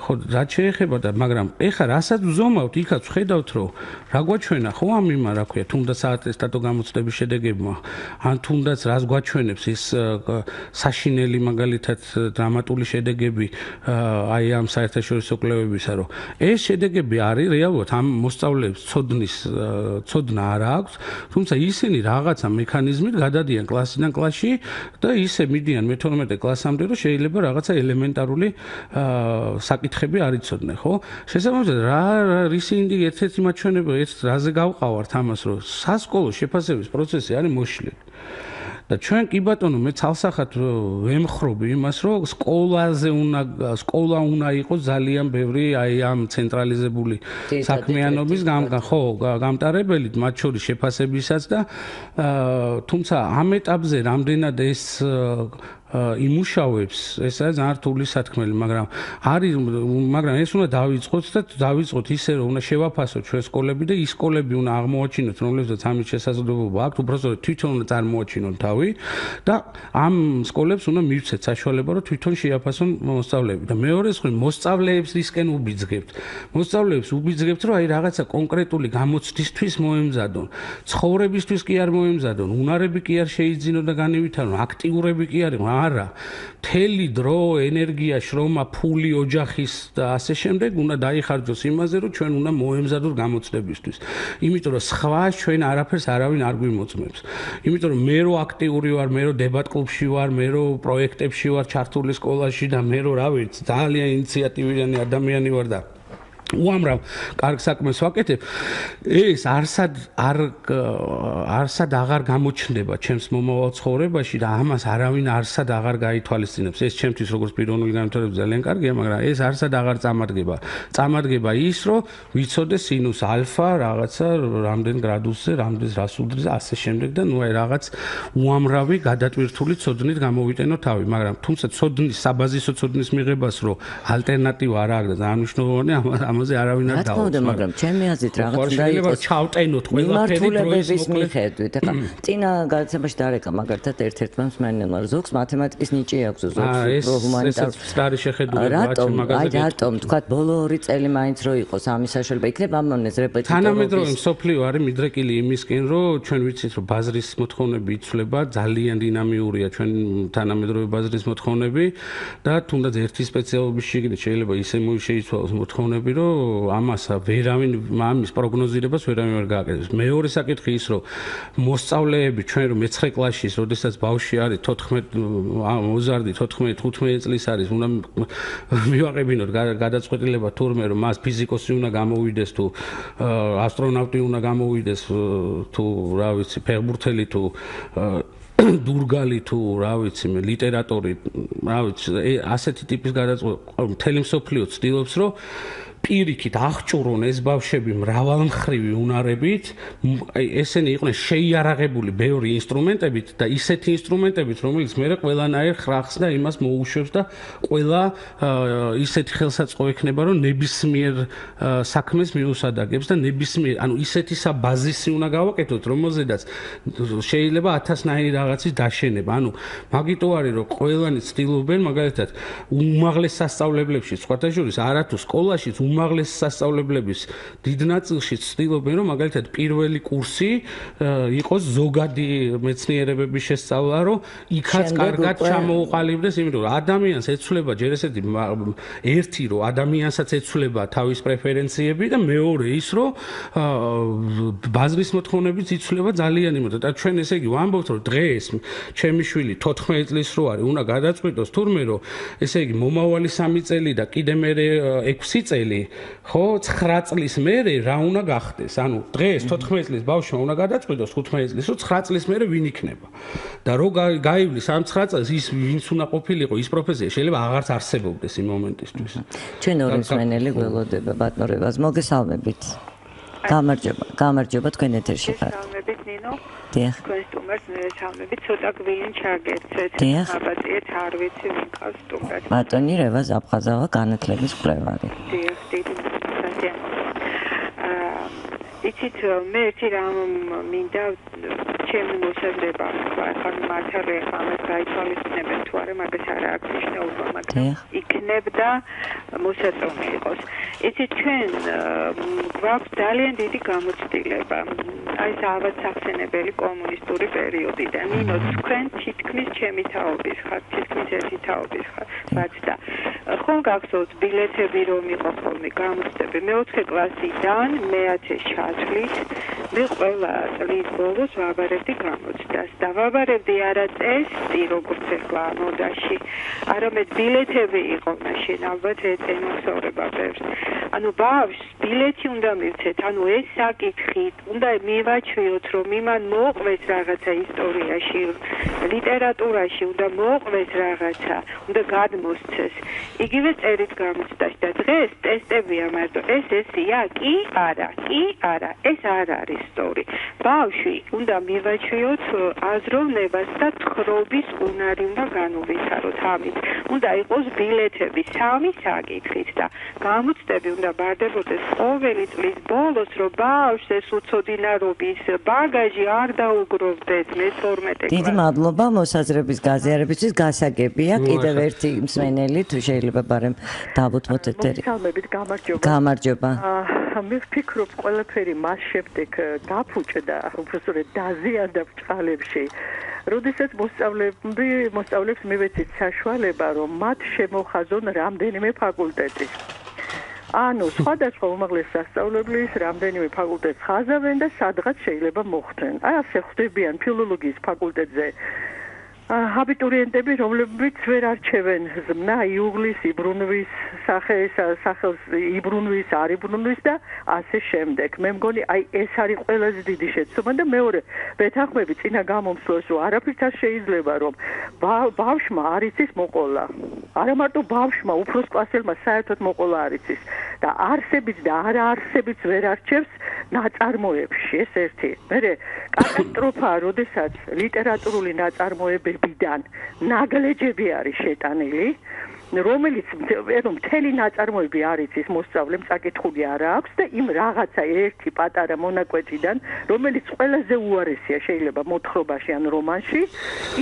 ხო, რაც შეეხება და მაგრამ ეხლა რასაც ვზომავთ, იქაც ვხედავთ, რომ რა გვაჩვენა, ხო, ამ იმა, რა ქვია, თუნდაც საატესტატო გამოცდების შედეგებმა, ან თუნდაც რას გვაჩვენებს ის საშინელი მაგალითად დრამატული შედეგები აი ამ საერთაშორისო კვლევებისა, რომ ეს შედეგები არის რეალურად ამ მოსწავლეებს ცოდნა არ აქვს, თუმცა ისინი რაღაცა მექანიზმით გადადიან კლასიდან კლასში და ისე მიდიან მე-12 კლასამდე, რომ შეიძლება რაღაცა ელემენტარული საკითხები არ იცოდნენ, ხო? შესაბამისად, რისი ერთ-ერთი მაჩვენება, რაზე გავყავართ ამას, რომ სასკოლო შეფასების პროცესი არის მოშლილი. და ჩვენ კი ბატონო მე ცალსახად ვემხრობი იმას, რომ სკოლა უნდა იყოს ძალიან ბევრი აი ამ ცენტრალიზებული საქმიანობის გამტარებელი, მათ შორის შეფასებისაც და თუმცა ამ ეტაპზე რამდენად ეს იმუშავებს, ეს არის ძალიან რთული სათქმელი, მაგრამ ეს უნდა დავიწყოთ ისე, რომ უნდა შევაფასოთ ჩვენ სკოლები და ის სკოლები უნდა აღმოაჩინოთ, რომლებსაც ამის შესაძლებლობა აქვს, უბრალოდ თვითონ უნდა წარმოაჩინონ თავი და ამ სკოლებს უნდა მივცეთ საშუალება, რომ თვითონ შეაფასონ მოსწავლეები. და მეორე მხრივ მოსწავლეებს რისკენ უბიძგებთ. მოსწავლეებს უბიძგებთ, რომ აი რაღაცა კონკრეტული გამოცდისთვის მოემზადონ, ცხოვრებისთვის კი არ მოემზადონ, უნარები კი არ შეიძინონ და განევითარონ, აქტიურები კი არ იყო. არა, მთელი დრო, ენერგია, შრომა, ფული, ოჯახის და ასე შემდეგ უნდა დაიხარჯოს იმაზე, რომ ჩვენ უნდა მოემზადოთ გამოცდებისთვის. იმიტომ რომ სხვა ჩვენ არაფერს არავინ არ გვიმოწმებს. იმიტომ რომ მე რო აქტიური ვარ, მე რო დებატ კლუბში ვარ, მე რო პროექტებში ვარ ჩართული სკოლაში და მე რო რა ვიცი, ძალიან ინიციატივიანი ადამიანი ვარ და უამრავ კარგ საქმეს ვაკეთებ, ეს არსად აღარ გამოჩნდება ჩემს მომავალ ცხოვრებაში და ამას არავინ არსად აღარ გაითვალისწინებს. ეს ჩემთვის როგორც პიროვნული განვითარება ძალიან კარგია, მაგრამ ეს არსად აღარ წამადგება. წამადგება ის, რომ ვიცოდე სინუს ალფა რაღაცა რამდენ გრადუსზე, რამდენ რასუდრის და ასე შემდეგ და ნუ აი რაღაც უამრავი გადატვირთული ცოდნით გამოვიტენო თავი, მაგრამ თუმცა საბაზისო ცოდნის მიღებას რომ ალტერნატივა არ აქვს და ძალიან მნიშვნელოვანია ამაზე არავინ არ დაუწყობს. მაგრამ ჩემი აზრით რაღაც უნდა იყოს ჩავტენოთ ყველაფერი დროის მიხედვით. ეხლა წინა გადაცემაში დარეკა მაგალითად ერთ-ერთმა მსმენელმა ზოგს მათემატიკის ნიჭი აქვს, ზოგს ჰუმანიტარ სტარი შეხედულება რატომ თქვა ბოლო 2 წელი მაინც რო იყოს ამის საშუალება იქნება ამონეს რეპეტიტორობის. თანამედროვე მსოფლიო არის მიდრეკილი იმისკენ, რომ ჩვენ ვიცით, რომ ბაზრის მოთხოვნები იცვლება, ძალიან დინამიურია ჩვენ თანამედროვე ბაზრის მოთხოვნები და თუნდაც ერთი სპეციალობის შიგნით შეიძლება ისე შეიცვალოს მოთხოვნები, რომ ამას ამის პროგნოზირებას ვერავინ ვერ გააკეთებს. მეორე საკითხი ის, რომ მოსწავლეები ჩვენ რომ მე-9 კლასში, როდესაც ბავშვი არის 14 წლის არის, უნდა მივაყებინოთ გადაწყვეტილება თურმე რომ მას ფიზიკოსი უნდა გამოვიდეს თუ ასტრონავტი უნდა გამოვიდეს თუ რა ვიცი, ფეხბურთელი თუ დურგალი თუ რა ვიცი, ლიტერატორი, რა ვიცი, ასეთი ტიპის გადაწყვეტილება მთელი მსოფლიო ცდილობს, რომ პირიქით აღჭურონ ეს ბავშვები მრავალმხრივი უნარებით, ესენი იყვნენ შეიარაღებული ბევრი ინსტრუმენტებით და ისეთი ინსტრუმენტებით, რომელიც მე ყველანაირ ხრახს და იმას მოუშვებს და ყველა ისეთი ხელსაწყო ექნება, რომ ნებისმიერ საქმეს მიუსადაგებს და ნებისმიერ, ანუ ისეთი საბაზისი უნდა გავაკეთოთ, რომელზედაც შეიძლება 1000-ნაირი რაღაცის დაშენება. ანუ მაგიტო არის, რომ ყველანი ცდილობენ მაგალითად უმაღლეს სასწავლებლებში, სხვათა შორის არათუ სკოლაში უმაღლეს სასწავლებლების დიდ ნაწილში ცდილობენ, რომ მაგალითად პირველი კურსი იყოს ზოგადი მეცნიერებების შესწავლა, რომ იქაც კარგად ჩამოუყალიბდეს, იმიტომ რომ ადამიანს ეცვლება ჯერ ესეთი ერთი, რომ ადამიანსაც ეცვლება თავის პრეფერენციები და მეორე ის, რომ ბაზრის მოთხოვნებიც იცვლება ძალიან იმედად. და ჩვენ ესე იგი ვამბობთ, რომ დღეს ჩემი შვილი 14 წლის რო არის, უნდა გადაწყვიტოს თურმე, რომ ესე იგი მომავალი 3 წელი და კიდე მერე 6 წელი ხო 9 წლის მერე რა უნდა გახდეს? ანუ დღეს 14 წლის ბავშვმა უნდა გადაწყვიტოს 15 წლის, რომ 9 წლის მერე ვინ იქნება. და რო გაივლის ამ 9 წელს ის ვინც უნდა ყოფილიყო, ის პროფესია შეიძლება აღარც არსებობდეს იმ მომენტისთვის. ჩვენ ორი მსმენელი გველოდება ბატონ რევაზ, მოგესალმებით. გამარჯობა თქვენ ეთერში ხართ. მოგესალმებით ნინო. თქვენ სტუმარს მესალმები, ცოტა გვიან ჩაგერცეთ. აბატიეთ, არ ვიცი, ვინ ყავს სტუმრად. ბატონი რევაზ აფხაზავა, განათლების მკვლევარი. დიახ, დიდი მადლობა. იცით, მე ერთი რამ მინდა ჩემი მოსაზრება ახლა მართალია ამას გაითვალისწინებენ თუ არა, მაგას არ აქვს მნიშვნელობა, მაგრამ იქნებდა მოსაწონი იყოს. იცით, ჩვენ გვაქვს ძალიან დიდი გამოცდილება. აი ეს ალბათ სახსენებელი კომუნისტური პერიოდიდან. ნინო, თქვენ თითქმის ჩემი თაობის ხართ, თითქმის ერთი თაობის ხართ. და ხომ გახსოვთ ბილეთები რომ იყო ხოლმე გამოცდები მე-4 კლასიდან მე-10 ჩათვლით მე ყველა წლის ბოლოს ვაბარებდი გამოცდას და ვაბარებდი არა ტესტი როგორც ახლა მოდაში არამედ ბილეთები იყო მაშინ ალბათ ემახსოვრება ბევრს ანუ ბავშვს ბილეთი უნდა მივცეთ ანუ ეს საკითხი უნდა მივაჩვიოთ რომ იმან მოყვეს რაღაცა ისტორიაში ლიტერატურაში უნდა მოყვეს რაღაცა უნდა გადმოსცეს იგივე წერით გამოცდაში და დღეს ტესტებია მარტო ესია კი არა ეს არ არის სწორი ბავშვი უნდა მივაჩვიოთ აზროვნებას და თხრობის უნარი უნდა განუვითაროთ ამით უნდა იყოს ბილეთები 3 საკითხით და გამოცდები უნდა ბარდებოდეს ყოველი წლის ბოლოს რომ ბავშვს ეს უცოდინარობის ბაგაჟი არ დაუგროვდეს მე-12 დიდი მადლობა მოსაზრების გაზიარებისთვის გასაგებია კიდევ ერთი მსმენელი თუ შეიძლება ბარემ დავუთმოთ ეთერი მოგესალმებით გამარჯობა მე ვფიქრობ ყველაფერი მას შემდეგ დაფუჭდა უბრალოდ დაზიანდა ბჭყალებში როდესაც მოსწავლეებს მივეცით საშუალება რომ მათ შემოხაზონ რამდენიმე ფაკულტეტი ანუ სხვადასხვა უმაღლეს სასწავლებლის რამდენიმე ფაკულტეტს ხაზავენ და სადღაც შეიძლება მოხვდნენ აი ასე ხვდებიან ფილოლოგიის ფაკულტეტზე აბიტურიენტები, რომლებიც ვერ არჩევენ ზმნა, იუღლის, იბრუნვის, სახელს იბრუნვის, არ იბრუნვის და ასე შემდეგ. მე მგონი, აი ეს არის ყველაზე დიდი შეცდომა და მეორე, ვეთანხმები წინა გამომსვლას, რომ არაფერს არ შეიძლება, რომ ბავშვმა არ იცის მოყოლა. არა მარტო ბავშვმა, უფროს კლასელმა საერთოდ მოყოლა არ იცის და არსებიც და არაარსებიც ვერ არჩევს ნაწარმოებში, ეს ერთი. მერე კატასტროფაა, როდესაც ლიტერატურული ნაწარმოებებიდან ნაგლეჯები არის შეტანილი, რომელიც მთელი ნაწარმოები არ იცის მოსწავლემ საკითხული არ აქვს და იმ რაღაცა ერთი პატარა მონაკვეთიდან, რომელიც ყველაზე უარესია შეიძლება მოთხრობაში ან რომანში,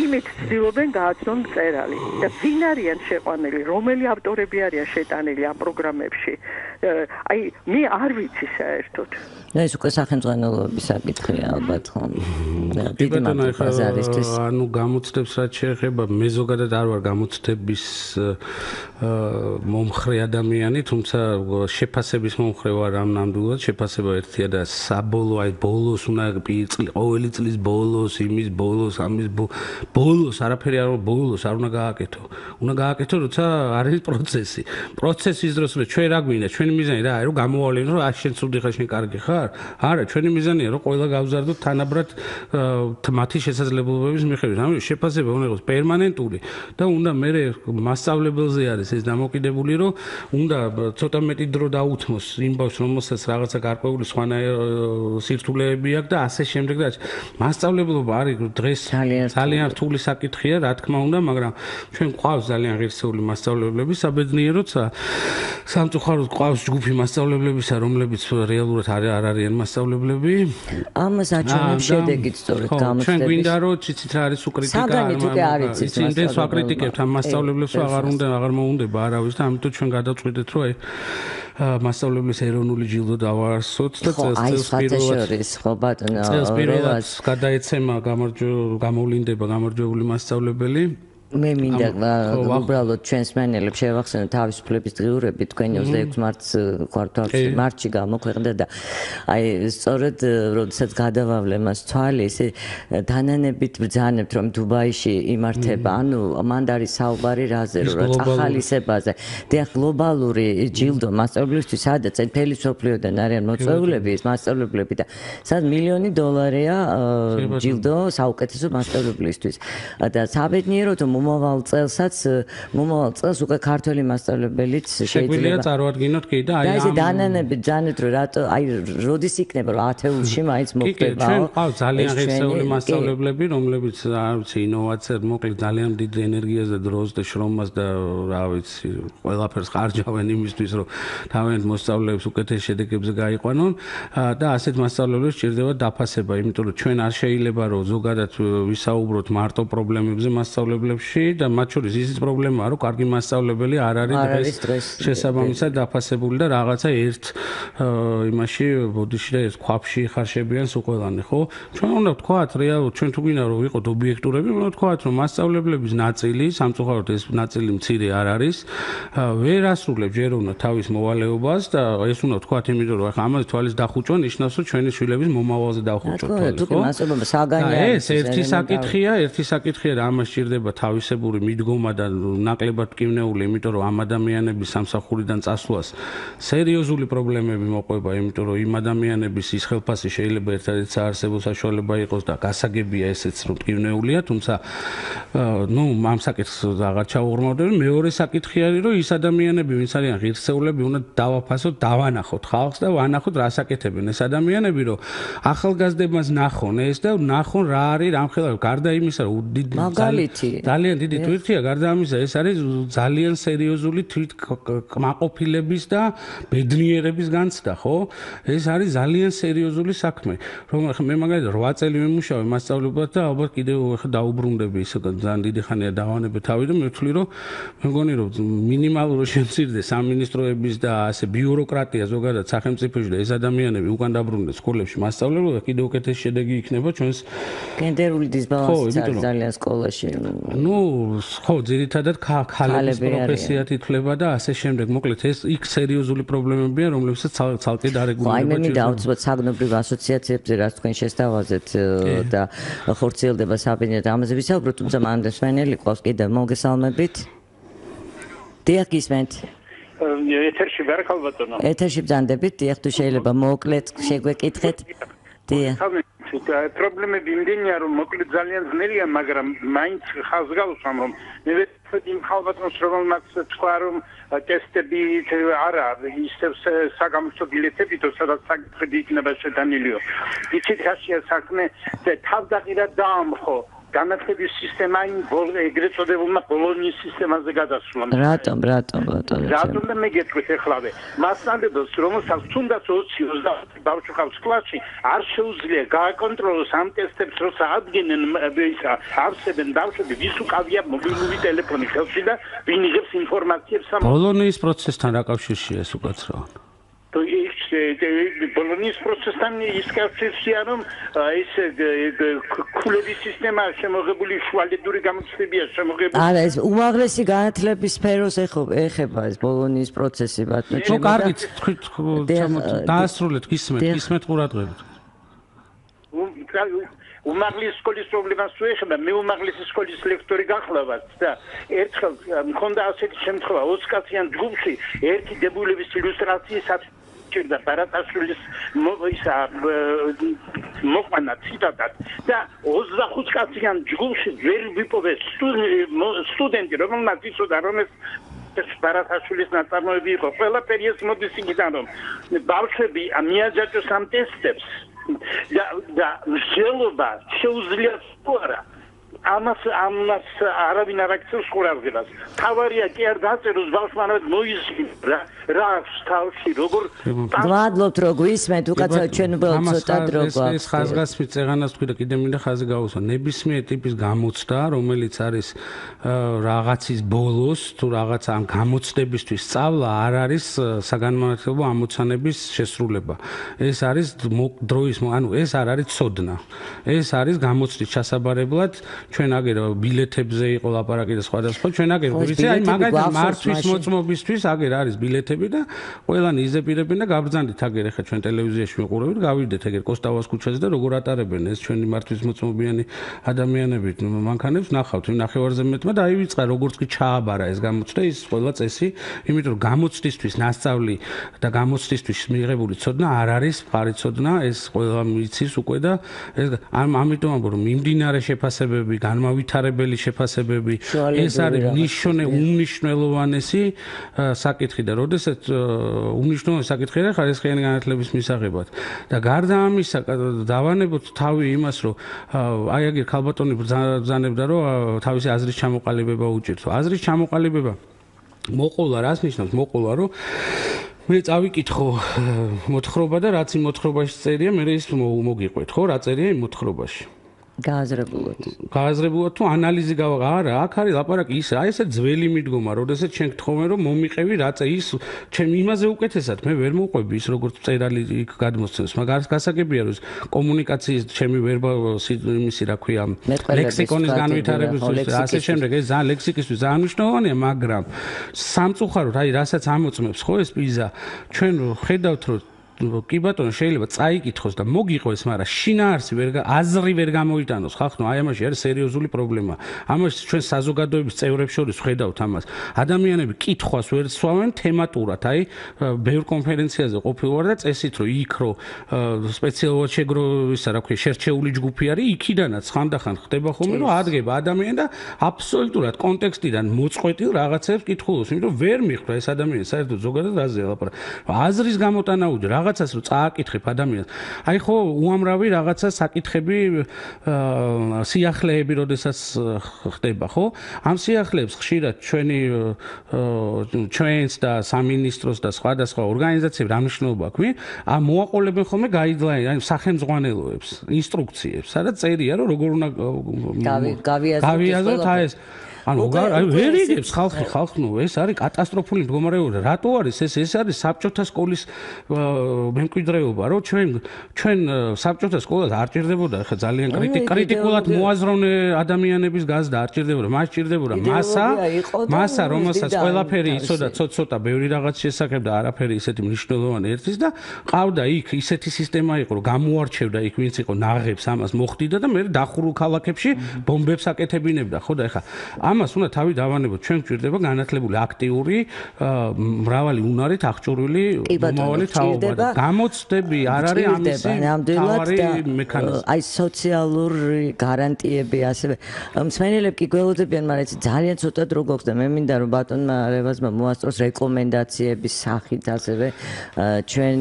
იმით ცდილობენ გააცნონ მწერალი. და ვინ არიან შეყვანილი, რომელი ავტორები არიან შეტანილი ამ პროგრამებში? აი, მე არ ვიცი საერთოდ. ეს უკვე სახელმწიფოების საკითხია ალბათ ხომ. დიდი მადლობა ზარისთვის. ანუ გამოცდებს რაც შეეხება მე ზოგადად არ ვარ გამოცდების მომხრე ადამიანი, თუმცა შეფასების მომხრე ვარ ამ ნამდვილად, შეფასება ერთია და საბოლოო აი ბოლოს უნდა ყოველი წლის ბოლოს, იმის ბოლოს, ამის ბოლოს, არაფერი არ ბოლოს არ უნდა გააკეთო. უნდა გააკეთო, როცა არის პროცესი. პროცესის დროს ჩვენ რა გვინდა, ჩვენი მიზანი რა არის, რომ გამოავლინო, რომ შენ ცუდი ხარ, შენ კარგი ხარ? არა, ჩვენი მიზანია, რომ ყველა გავზარდოთ თანაბრად მათი შესაძლებლობების მიხედვით. ამიტომ შეფასება უნდა იყოს პერმანენტული და უნდა მე მასწავლებელზე არის ეს დამოკიდებული, რომ უნდა ცოტა მეტი დრო დაუთმოს იმ ბავშვს, რომელსაც რაღაცა გარკვეული სხვანაირი სირთულეები აქვს და ასე შემდეგ და მასწავლებლობა არის დღეს ძალიან რთული საკითხია, რა თქმა უნდა, მაგრამ ჩვენ გვყავს ძალიან ღირსეული მასწავლებლები, საბედნიეროდ სამწუხაროდ გვყავს ჯგუფი მასწავლებლებისა, რომლებიც რეალურად არ არიან მასწავლებლები. ამას აჩვენებს შედეგით სწორედ გამოცდების. ჩვენ გვინდა რომ ციცით რა არის უკრიტიკა, ისინი ვაკრიტიკებთ ამ მასწავლებლებს, აღარ მოუნდება არავის და ამიტომ ჩვენ გადავწყვიტეთ, რომ აი მასწავლებლის ეროვნული ჯილდო დავაარსოთ და წელს პირველად გადაეცემა გამოვლინდება გამარჯვებული მასწავლებელი. მე მინდა უბრალოდ ჩვენს მენელებს შევახსენოთ თავისუფლების დღიურები თქვენი 26 მარტში გამოქვეყნდა და აი სწორედ როდესაც გადავავლე მას თვალი ესე დანანებით ბრძანებთ რომ დუბაიში იმართება ანუ მანდ არის საუბარი რაზე რომ ახალისებაზე და გლობალური ჯილდო მასწავლებლისთვის სადაც მთელი სოფლიოდან არიან მოწვეულები ეს მასწავლებლები და სადაც $1,000,000 ჯილდო საუკეთესო მასწავლებლისთვის და საბედნიეროდ მომავალ წელს უკვე ქართველი მასწავლებელიც შეგვიძლია წარვადგინოთ კი და აი ეს დანანები ძანეთ რომ რატო აი როდის იქნება რომ ათეულში მაინც მოხდება ჩვენ ყავს ძალიან ღირსეული მასწავლებლები რომლებიც არ ვიცი ინოვაციად მოკლედ ძალიან დიდ ენერგიას და დროს და შრომას და რა ვიცი ყველაფერს ხარჯავენ იმისთვის რომ თავიანთ მოსწავლეებს უკეთეს შედეგებზე გაიყვანონ და ასეთ მასწავლებლებს სჭირდება დაფასება იმიტომ რომ ჩვენ არ შეიძლება რომ ზოგადად ვისაუბროთ მარტო პრობლემებზე მასწავლებლებში და მათ შორის ისიც პრობლემაა რომ კარგი მასწავლებელი არ არის დღეს შესაბამისად დაფასებული და რაღაცა ერთ იმაში ბოდიში და ეს ქვაფში ხარშებიან სულ ყველანი ხო ჩვენ უნდა ვთქვათ რეალურად ჩვენ თუ გინდა რომ ვიყოთ ობიექტურები უნდა ვთქვათ რომ მასწავლებლების ნაწილი სამწუხაროდ ეს ნაწილი მცირე არ არის ვერ ასრულებს ჯერ უნდა თავის მოვალეობას და ეს უნდა ვთქვათ იმიტომ რომ ახლა ამაზე თვალის დახუჭვა ნიშნავს რომ ჩვენი შვილების მომავალზე დახუჭვათ ხო ეს ერთი საკითხია და ამას სჭირდება თავისებური მიდგომა და ნაკლებად მტკივნეული იმიტომ რომ ამ ადამიანების სამსახურიდან წასვლას სერიოზული პრობლემები მოყვება იმიტომ რომ იმ ადამიანების ის ხელფასი შეიძლება ერთადერთი საარსებო საშუალება იყოს და გასაგებია ესეც რომ მტკივნეულია თუმცა ამ საკითხს აღარ ჩავუღრმავდები მეორე საკითხი არის რომ ის ადამიანები ვინც არიან ღირსეულები უნდა დავაფასოთ დავანახოთ ხალხს და ვანახოთ რა საკეთებენ ეს ადამიანები რომ ახალგაზრდებას ნახონ ეს და ნახონ რა არის რამხელა გარდა იმისა რომ ძალიან დიდი თვირთია გარდა ამისა ეს არის ძალიან სერიოზული თვითკმაყოფილების და ბედნიერების განცდა ხო ეს არის ძალიან სერიოზული საქმე რომ მე მაგალითად 8 წელი ვიმუშავე მასწავლებელად და ალბათ კიდევ ახლა დაუბრუნდები ისე ძალიან დიდი ხანია დავანებე თავი და მე ვთვლი რომ მე მგონი რომ მინიმალურად შემცირდეს სამინისტროების და ასე ბიუროკრატია ზოგადად სახელმწიფოში და ეს ადამიანები უკან დაბრუნდეს სკოლებში მასწავლებლად კიდევ უკეთესი შედეგი იქნება ჩვენს გენდერული დისბალანსიც არის ძალიან სკოლაში ხო ძირითადად ქალების პროფესიად ითვლება და ასე შემდეგ მოკლედ ეს იქ სერიოზული პრობლემებია რომლებსაც ცალკე დარეგულირება აი მე მინდა უცბად საგნობრივ ასოციაციებზე რაც თქვენ შესთავაზეთ და ხორციელდება საბინეტო ამაზე ვისაუბროთ თუმცა მანამდე სვენელი ყავს კიდევ მოგესალმებით დიახ გისმენთ ეთერში ვარ ხალბატონო ეთერში ბრძანდებით დიახ თუ შეიძლება მოკლედ შეგვეკითხეთ დიახ პრობლემები იმდენია რომ მოკლედ ძალიან ძნელია მაგრამ მაინც ხაზგავსვამ რომ მე ვეცდები იმ ხალბატონს რომელმაც თქვა რომ ტესტები არა ისევ საგამოწმო ბილეთები თუ სადაც საკითხები იქნება შეტანილიო იცით ხაშია საქმე თავდაღირა დაამხო განათლების სისტემა ეგრეთ წოდებულმა ბოლონიის სისტემაზე გადასვლა. რატომ და მე გეტყვით ეხლავე. მასწავლებლებს რომელსაც თუნდაც 20-30 ბავშვი ყავს კლასში, არ შეუძლია გააკონტროლოს ამ ტესტებს, როცა ადგენენ არსებენ ბავშვები, ვის უკავია მობილური ტელეფონი ხელში და ვინ იღებს ინფორმაციებს ამ ბოლონიის პროცესთან რა კავშირშია ეს უკაცრავად? ბოლონიის პროცესთან ის კავშირშია რომ ეს ქულების სისტემა შემოღებული შუალედური გამოცდებია შემოღებული არა ეს უმაღლესი განათლების სფეროს ეხება ეს ბოლონიის პროცესი ბატონო ხო კარგით დაასრულეთ გისმენთ ყურადღებით უმაღლესი სკოლის პრობლემას თუ ეხება მე უმაღლესი სკოლის ლექტორი გახლავართ და ერთხელ მქონდა ასეთი შემთხვევა 20 კაციან ჯგუფში ერთი დებულების ილუსტრაციისას და ბარათაშვილის მოყვანა ციტატად და 25 კაციან ჯგუფში ვერ ვიპოვეს სტუდენტი რომელმაც იცოდა რომ ეს ბარათაშვილის ნაწარმოები იყო ყველაფერი ეს მოდის იქიდან რომ ბავშვები მიაჯაჭვეს ამ ტესტებს და მსჯელობა შეუძლია არა ამას არავინ არ აქცევს ყურადღებას. თავარია კი არ დაწეროს ბავშვმა მოიზრა რა თავში როგორ მადლობთ რომ გვისმენთ უკაცრავად ჩვენ უბრალოდ ცოტა დრო გვაქვს. ეს ხაზგასმით წეღანას თქვი და კიდე მინდა ხაზი გავუსვა. ნებისმიერ ტიპის გამოცდა, რომელიც არის რაღაცის ბოლოს თუ რაღაც ამ გამოცდებისთვის სწავლა არ არის საგანმანათლებლო ამოცანების შესრულება. ეს არის დროის ეს არ არის ცოდნა. ეს არის გამოცდის ჩასაბარებლად ჩვენ აგერ ბილეთებზე იყო ლაპარაკი და სხვადასხვა ჩვენ აგერ ვიცი აი მაგალითად მართვის მოწმობისთვის აგერ არის ბილეთები და ყველანი იზეპირებენ და გაბრძანდით აგერ ახლა ჩვენ ტელევიზიაში ვიყურებით გავიდეთ აგერ კოსტავას ქუჩაზე და როგორ ატარებენ ეს ჩვენი მართვის მოწმობიანი ადამიანები მანქანებს ნახავთ იმ ნახევარზე მეტმა და აივიწყა როგორც კი ჩააბარა ეს გამოცდა ის ყველა წესი იმიტომ რომ გამოცდისთვის ნასწავლი და გამოცდისთვის მიღებული ცოდნა არ არის მხარი ცოდნა ეს ყველა მიცის უკვე და ეს ამიტომ ამბობ რომ მიმდინარე შეფასებები შეფასებები, განმავითარებელი შეფასებები, ეს არის უმნიშვნელოვანესი საკითხი და როდესაც უმნიშვნელოვანესი საკითხი არის ხარისხიანი განათლების მისაღებად. და გარდა ამისა, დავანებოთ თავი იმას, რომ აი აგერ ქალბატონი ბრძანებდა, რომ თავისი აზრის ჩამოყალიბება უჭირთო. აზრის ჩამოყალიბება მოყოლა, რას ნიშნავს? მოყოლა, რომ მე წავიკითხო მოთხრობა და რაც იმ მოთხრობაში წერია, მე ის მოგიყვეთ, ხო? რა წერია იმ მოთხრობაში? გააზრებულად თუ ანალიზი არა, აქ არის ლაპარაკი ის, აი ესე ძველი მიდგომა, როდესაც შენ გთხოვე რომ მომიყევი რაც ის ჩემ იმაზე უკეთესად მე ვერ მოყვები ის როგორც წერალი იქ გადმოსცემს, მაგრამ გასაგებია რომ კომუნიკაციის ჩემი იმისი რა ქვია ლექსიკონის განვითარებისთვის ასე შემდეგ ეს ძალიან ლექსიკისთვის ძალიან მნიშვნელოვანია, მაგრამ სამწუხაროდ აი რასაც ამოწმებს ხო ეს პიზა ჩვენ ხედავთ რომ კი ბატონო შეიძლება წაიკითხოს და მოგიყვეს, მაგრამ შინაარსი აზრი ვერ გამოიტანოს ხალხო, აი ამაში არის სერიოზული პრობლემა. ამაში ჩვენ საზოგადოების წევრებს შორის ხედავთ ამას. ადამიანები კითხვას ვერ სვავენ თემატურად, აი ბევრ კონფერენციაზე ყოფილ ვარ და წესით რომ იქ რომ სპეციალურად შეგროვისა რა ქვია შერჩეული ჯგუფი არის, იქიდანაც ხანდახან ხდება ხოლმე რომ ადგება ადამიანი და აბსოლუტურად კონტექსტიდან მოწყვეტილ რაღაცებს კითხულობს, იმიტომ რომ ვერ მიხვდა ეს ადამიანი საერთოდ ზოგადად რაზეა ლაპარაკი. აზრის გამოტანაუდი რაღაცას რომ წააკითხებ ადამიანს. აი ხო უამრავი რაღაცა საკითხები სიახლეები როდესაც ხდება, ხო? ამ სიახლეებს ხშირად ჩვენს და სამინისტროს და სხვადასხვა ორგანიზაციებს რა მნიშვნელობა აქვს? მოაყოლებენ ხოლმე გაიდლაინს, აი სახელმძღვანელოებს, ინსტრუქციებს, სადაც წერია რომ როგორ უნდა გავიაზროთ აი ეს ანუ ვერ იგებს ხალხო, ეს არის კატასტროფული მდგომარეობა. რატო არის ეს? ეს არის საბჭოთა სკოლის მემკვიდრეობა, რომ ჩვენ საბჭოთა სკოლას არ ჭირდებოდა ხა ძალიან კრიტიკულად მოაზროვნე ადამიანების გაზრდა არ ჭირდებოდა, მას ჭირდებოდა მასა, რომელსაც ყველაფერი იცოდა ცოტ-ცოტა ბევრი რაღაც შესახებ და არაფერი ისეთი მნიშვნელოვანი ერთის და ყავდა იქ ისეთი სისტემა იყო, რომ გამოარჩევდა იქ ვინც იყო ნაღებს ამას მოხდიდა და მე დახურულ ქალაქებში ბომბებს აკეთებინებდა, ხო და ეხა ამას უნდა თავი დავანებოთ, ჩვენ გვჭირდება განათლებული აქტიური, მრავალი უნარით აღჭურვილი მომავალი თაობა და გამოცდები არ არის ამისი თავარი მექანიზმი. აი სოციალური გარანტიები ასევე მსმენელები კი გველოდებიან, მაგრამ ძალიან ცოტა დრო გვაქვს და მე მინდა რომ ბატონმა რევაზმა მოასწროს რეკომენდაციების სახით ასევე ჩვენ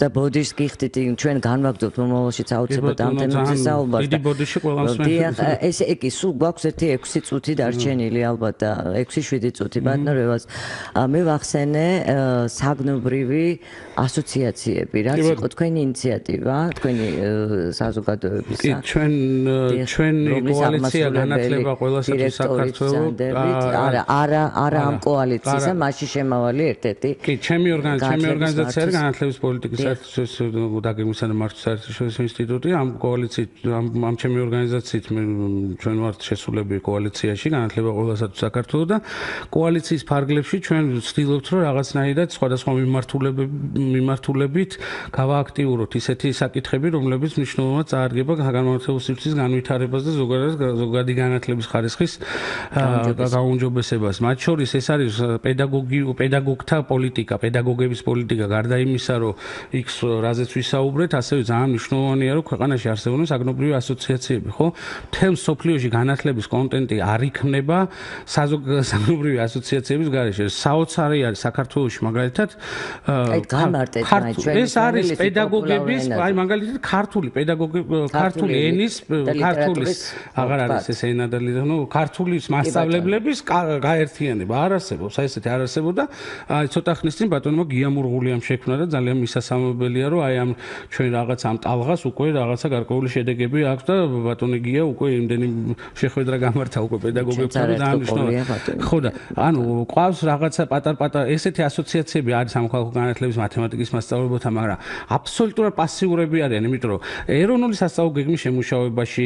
და ბოდიშს გიხდით, ჩვენ განვაგრძობთ მომავალშიც აუცილებლად ამ თემებზე საუბარს. დიდი ბოდიში ყველა მსმენელს. ესე კი სულ გვაქვს ერთი 6 წუთი დარჩენილი ალბათ 6-7 წუთი ბატონო რევაზ. მე ვახსენე საგნობრივი ასოციაციები, რაც იყო თქვენი ინიციატივა, თქვენი საზოგადოებისა. კი, ჩვენი კოალიცია განათლება ყველასათვის საქართველოს. არა ამ კოალიციისა, მასში შემავალი ერთ-ერთი. კი, ჩემი ორგანიზაცია არის განათლების პოლიტიკის საერთაშორისო დაგეგმვისა და მართვის საერთაშორისო ინსტიტუტი. ამ კოალიციით, ამ ჩემი ორგანიზაციით ჩვენ ვართ შესულები კოალიციაში განათლება ყველასათვის საქართველოს და კოალიციის ფარგლებში ჩვენ ვცდილობთ რომ რაღაცნაირად სხვადასხვა მიმართულებით გავააქტიუროთ ისეთი საკითხები, რომლებიც მნიშვნელოვნად წააგება განმარტებულ სივრცის განვითარებას და ზოგადი განათლების ხარისხის გაუმჯობესებას. მათ შორის ეს არის პედაგოგთა პოლიტიკა, პედაგოგების პოლიტიკა, გარდა იმისა, რომ იქ რაზეც ვისაუბრეთ, ასევე ძალიან მნიშვნელოვანია, რომ ქვეყანაში არსებობენ საგნობრივი ასოციაციები, ხო? მთელ მსოფლიოში განათლების კონტენტი არ იქნება საგნობრივი ასოციაციების გარეშე. საოცარი არის საქართველოში მაგალითად ეს არის პედაგოგების, აი მაგალითად ქართული ენის, ქართულის აღარ არის ეს ენა და ქართულის მასწავლებლების გაერთიანება არ არსებობს, აი ესეთი არ არსებობდა. აი ცოტა ხნის წინ ბატონმა გიამურღულიამ შექმნა და ძალიან მისასალმებელია, რომ აი ამ ჩვენ რაღაც ამ ტალღას უკვე რაღაცა გარკვეული შედეგები აქვს და ბატონი გია უკვე იმდენი შეხვედრა გამართა უკვე პედაგოგებთან და დანიშნულა. ხო და ანუ ყავს რაღაცა პატარ-პატარ ესეთი ასოციაციები არის სამხალხო განათლების მათემატიკის მასწავლებელთა, მაგრამ აბსოლუტურად პასიურები არიან, იმიტომ რომ ეროვნული სასწავლო გეგმის შემუშავებაში,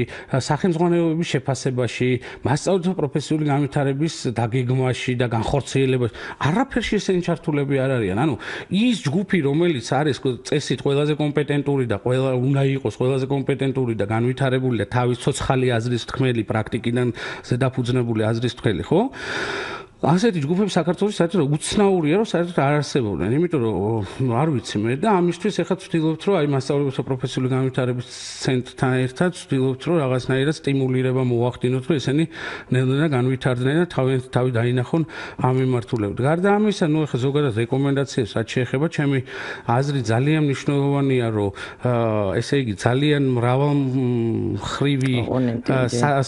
სახელმძღვანელოების შეფასებაში, მასწავლებელთა პროფესიული განვითარების დაგეგმვაში და განხორციელებაში არაფერში ესენი ჩართულები არ არიან. ანუ ის ჯგუფი, რომელიც არის წესით ყველაზე კომპეტენტური და უნდა იყოს ყველაზე კომპეტენტური და განვითარებული და თავის ცოცხალი აზრის თქმელი, პრაქტიკიდან ზედაფუძნებული აზრის თქმელი, ხო? ასეთი ჯგუფები საქართველოს საერთოდ უცნაურია, რომ საერთოდ არ არსებობდნენ, იმიტომ რომ არ ვიცი მე და ამისთვის ახლა ვცდილობთ, რომ აი მასწავლებელთა პროფესიული განვითარების ცენტრთან ერთად ვცდილობთ, რომ რაღაცნაირად სტიმულირება მოვახდინოთ, რომ ესენი ნელ-ნელა განვითარდნენ და თავი დაინახონ ამ მიმართულებით. გარდა ამისა, ნუ ახლა ზოგადად რეკომენდაციებს რაც შეეხება, ჩემი აზრით ძალიან მნიშვნელოვანია, რომ ესე იგი ძალიან მრავალმხრივი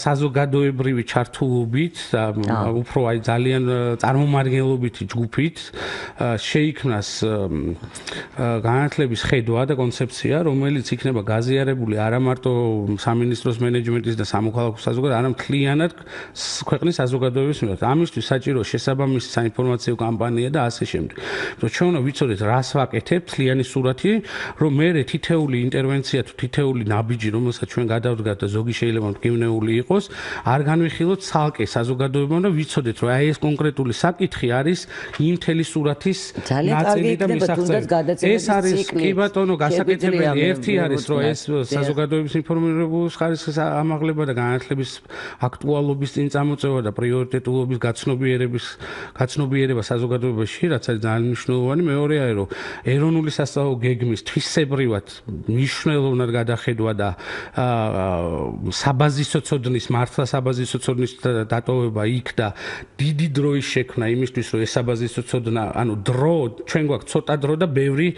საზოგადოებრივი ჩართულობით და უფრო აი ძალიან წარმომადგენლობითი ჯგუფით შეიქმნას განათლების ხედვა და კონცეფცია, რომელიც იქნება გაზიარებული არა მარტო სამინისტროს მენეჯმენტის და სამოქალაქო საზოგადოების, არამედ მთლიანად ქვეყნის საზოგადოების მიერ. ამისთვის საჭირო შესაბამისი საინფორმაციო კამპანია და ასე შემდეგ. რომ ჩვენ უნდა ვიცოდეთ, რას ვაკეთებთ, მთლიანი სურათი, რომ მე თითეული ინტერვენცია თუ თითეული ნაბიჯი, რომელსაც ჩვენ გადავდგათ და ზოგი შეიძლება მტკივნეული იყოს, არ განვიხილოთ ცალკე საზოგადოებამ და ვიცოდეთ, რომ აი ეს კონკრეტული საკითხი არის იმ მთელი სურათის ნაწილი და მისაღწევი. ეს არის კი ბატონო გასაკეთებელი. ერთი არის, რომ ეს საზოგადოების ინფორმირებულობის ხარისხის ამაღლება და განათლების აქტუალობის წინ წამოწევა და პრიორიტეტულობის გაცნობიერება საზოგადოებაში, რაც არის ძალიან მნიშვნელოვანი. მეორეა, რომ ეროვნული სასწავლო გეგმის თვისებრივად მნიშვნელოვნად გადახედვა და საბაზისო ცოდნის მართლა საბაზისო ცოდნის დატოვება იქ და დიდი დროის შექმნა იმისთვის, რომ ეს საბაზისო ცოდნა, ანუ დრო, ჩვენ გვაქვს ცოტა დრო და ბევრი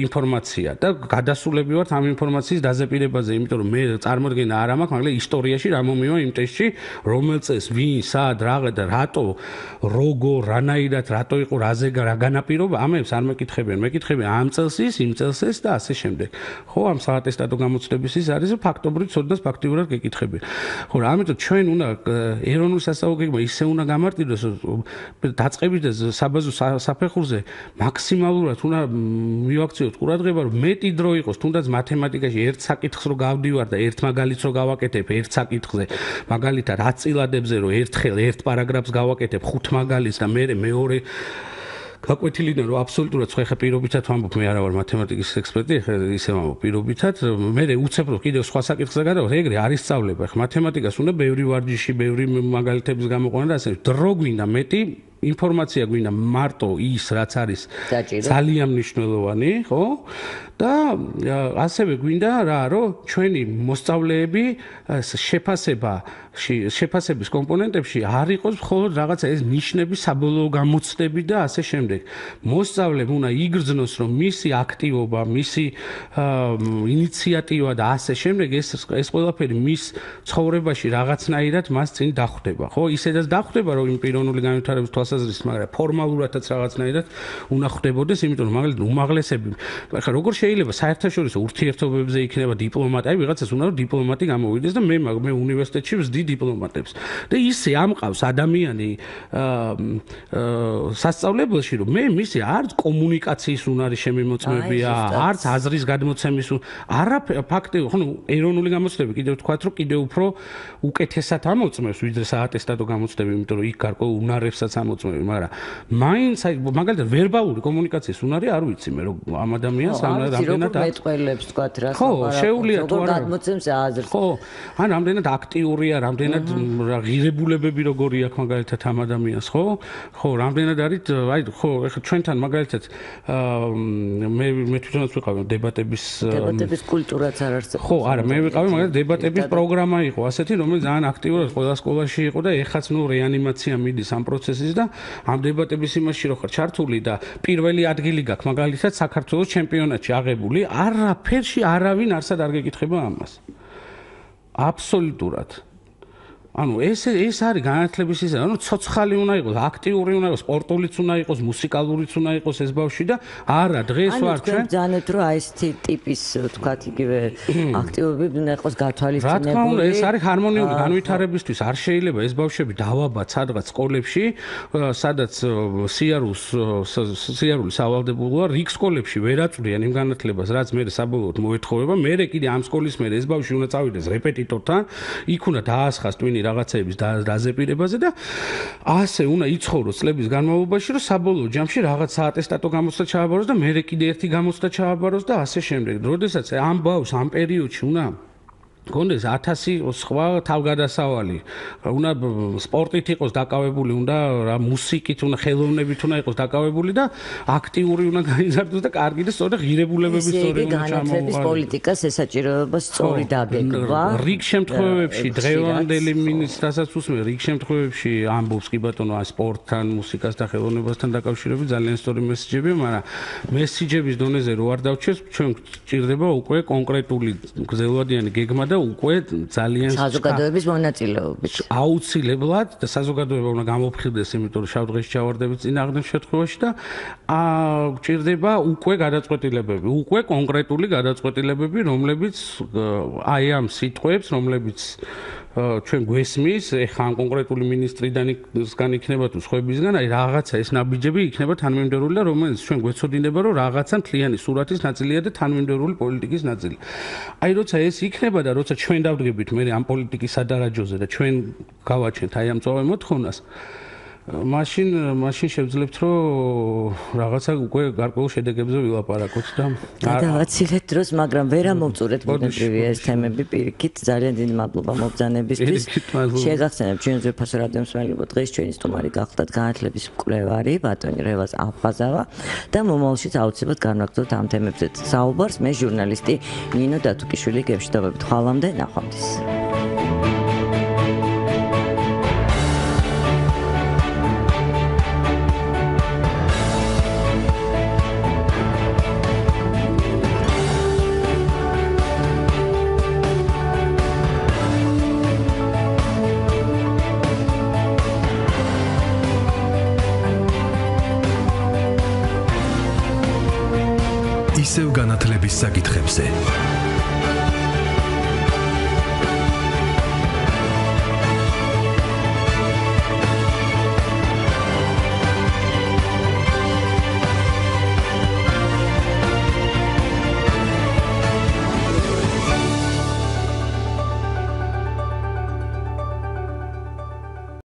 ინფორმაცია და გადასულები ვართ ამ ინფორმაციის დაზეპირებაზე, იმიტომ რომ მე წარმოდგენა არ მაქვს, მაგრამ ისტორიაში რა მომივა იმ ტესტში, რომელ წელს, ვინ, სად, რაღა და რატო, როგორ, რანაირად, რატო იყო, რაზე რა განაპირობა, ამებს არ მეკითხებიან. მეკითხებიან ამ წელს ის, იმ წელს ეს და ასე შემდეგ. ხო, ამ საატესტატო გამოცდების ის არის, რომ ფაქტობრივ ცოდნას ფაქტიურად გეკითხებიან. ხო, ამიტომ ჩვენ უნდა ეროვნული სასწავლო გეგმა ისე უნდა გამარტივდეს, დაწყებით და საბაზო საფეხურზე მაქსიმალურად უნდა მივაქციოთ ყურადღება, რომ მეტი დრო იყოს, თუნდაც მათემატიკაში ერთ საკითხს რო გავდივარ და ერთ მაგალითს რო გავაკეთებ ერთ საკითხზე, მაგალითად 10 წილადებზე რო ერთხელ ერთ პარაგრაფს გავაკეთებ 5 მაგალითს და მე მეორე გაკვეთილიდან რომ აბსოლუტურად ხეხა პირობითად ვამბობ, მე არა ვარ მათემატიკის ექსპერტი, ხე ისე ვამბობ პირობითად, მე უცებ რომ კიდევ სხვა საკითხზე გადავალ, ეგრე არის სწავლება, ხე მათემატიკას უნდა ბევრი ვარჯიში, ბევრი მაგალითების გამოყვანა და ასე. დრო გვინდა მეტი, ინფორმაცია გვინდა მარტო ის, რაც არის ძალიან მნიშვნელოვანი, ხო? და ასევე გვინდა რა, რომ ჩვენი მოსწავლეები შეფასების კომპონენტებში არ იყოს მხოლოდ რაღაცა ეს ნიშნები, საბოლოო გამოცდები და ასე შემდეგ. მოსწავლემ უნდა იგრძნოს, რომ მისი აქტივობა, მისი ინიციატივა და ასე შემდეგ ეს ყველაფერი მის ცხოვრებაში რაღაცნაირად მას წინ დახვდება, ხო? ისედაც დახვდება, რომ იმ პიროვნული განვითარების თვალსაზრისით, მაგრამ ფორმალურადაც რაღაცნაირად უნდა ხვდებოდეს, იმიტომ რომ მაგალითად უმაღლესები, ახლა როგორ შეიძლება საერთაშორისო ურთიერთობებზე იქნება დიპლომატი, აი ვიღაცას უნდა რომ დიპლომატი გამოვიდეს და მე უნივერსიტეტში ვზდი დიპლომატებს. და ისე ამყავს ადამიანი სასწავლებელში, რომ მე მისი არც კომუნიკაციის უნარი შემიმოწმებია, არც აზრის გადმოცემის არა ფაქტია, ხო, ეროვნული გამოცდები კიდევ თქვათ, რომ კიდევ უფრო უკეთესად ამოწმებს, ვიდრე საატესტატო გამოცდები, იმიტომ რომ იქ გარკვეულ უნარებსაც ამოწმები, მაგრამ მაინც მაგალითად ვერბალური კომუნიკაციის უნარი არ ვიცი მე, რომ ამ ადამიანს რამდენად მეტყველებს თქვათ რა, ხო, შეუძლია თუ არა გადმოცემს აზრს. ხო, ან რამდენად აქტიურია, რამდენად ღირებულებები როგორი აქვს მაგალითად ამ ადამიანს, ხო? ხო, რამდენად არის, აი, ხო, ეხლა ჩვენთან მაგალითად მე თვითონაც ვიყავი დებატების კულტურაც არ არსებობს. ხო, არა, მე ვიყავი მაგალითად დებატების პროგრამა იყო ასეთი, რომელიც ძალიან აქტიურად ყველა სკოლაში იყო და ეხაც ნუ რეანიმაცია მიდის ამ პროცესის და ამ დებატების იმაში რო ხარ ჩართული და პირველი ადგილი გაქვს მაგალითად საქართველოს ჩემპიონატში აღებული, არაფერში არავინ არსად არ გეკითხება ამას. აბსოლუტურად. ანუ ეს არის განათლების ისე, ანუ ცოცხალი უნდა იყოს, აქტიური უნდა იყოს, სპორტულიც უნდა იყოს, მუსიკალურიც უნდა იყოს ეს ბავშვი და არა დღეს ვარ ჩვენ. ძალიან რომ აი ეს ტიპის თქვათ იგივე აქტივობები უნდა იყოს გათვალისწინებული. რა თქმა უნდა, ეს არის ჰარმონიული განვითარებისთვის. არ შეიძლება ეს ბავშვები დავაბათ სადღაც სკოლებში, სადაც სიარული სავალდებულოა, რიგ სკოლებში ვერ აწვდიან იმ განათლებას, რაც მე საბოლოოდ მოეთხოვება. მე კიდე ამ სკოლის მე ეს ბავშვი უნდა წავიდეს რეპეტიტორთან, იქ უნდა დაასხას ტვინი რაღაცების დაზეპირებაზე და ასე უნდა იცხოვროს წლების განმავლობაში, რომ საბოლოო ჯამში რაღაც საატესტატო გამოცდა ჩააბაროს და მერე კიდე ერთი გამოცდა ჩააბაროს და ასე შემდეგ. როდესაც ამ ბავშვს ამ პერიოდში უნდა გონდეს 1000 სხვა თავგადასავალი. უნდა სპორტით იყოს დაკავებული, უნდა რა მუსიკით, უნდა ხელოვნებით უნდა იყოს დაკავებული და აქტიური უნდა გაიზარდოს და კარგი და სწორი ღირებულებების სწორი უნდა ჩამოყალიბოს. განათლების პოლიტიკას ესაჭიროება სწორი დაგეგმვა. რიგ შემთხვევებში დღევანდელი მინისტრასაც უსმენ, რიგ შემთხვევებში ამბობს კი ბატონო სპორტთან, მუსიკასთან, ხელოვნებასთან დაკავშირებით ძალიან სწორი მესიჯებია, მაგრამ მესიჯების დონეზე რო არ დავჩეს, ჩვენ გვჭირდება უკვე კონკრეტული გრძელვადიანი გეგმა და უკვე ძალიან საზოგადოების მონაწილეობით. აუცილებლად და საზოგადოება უნდა გამოფხილდეს, იმიტომ რომ შავდღეში ჩავარდებით წინააღმდეგ შემთხვევაში და გვჭირდება უკვე გადაწყვეტილებები, უკვე კონკრეტული გადაწყვეტილებები, რომლებიც აი ამ სიტყვებს, რომლებიც ჩვენ გვესმის, ეხა ამ კონკრეტული მინისტრიდან იქნება თუ სხვებისგან, აი რაღაცა ეს ნაბიჯები იქნება თანმიმდევრული და რომელიც ჩვენ გვეცოდინება, რომ რაღაცა მთლიანი სურათის ნაწილია და თანმიმდევრული პოლიტიკის ნაწილი. აი როცა ეს იქნება და როცა ჩვენ დავდგებით მე ამ პოლიტიკის სადარაჯოზე და ჩვენ გავაჩენთ აი ამ წვავე მოთხოვნას, მაშინ შევძლებთ, რომ რაღაცა უკვე გარკვეულ შედეგებზე ვილაპარაკოთ და გადავაცილეთ დროს, მაგრამ ვერ ამოვწურეთ ბუნებრივია ეს თემები პირიქით. ძალიან დიდი მადლობა მობრძანებისთვის. შეგახსენებ ჩვენ ზეფასო რადიომსმენელებო, დღეს ჩვენი სტუმარი გახლდათ განათლების მკვლევარი ბატონი რევაზ აფხაზავა და მომავალშიც აუცილებლად განვაგრძელოთ ამ თემებზე საუბარს. მე ჟურნალისტი ნინო დათუკიშვილი გემშვიდობებით. ხვალამდე ნახვამდის. ისევ განათლების საკითხებზე.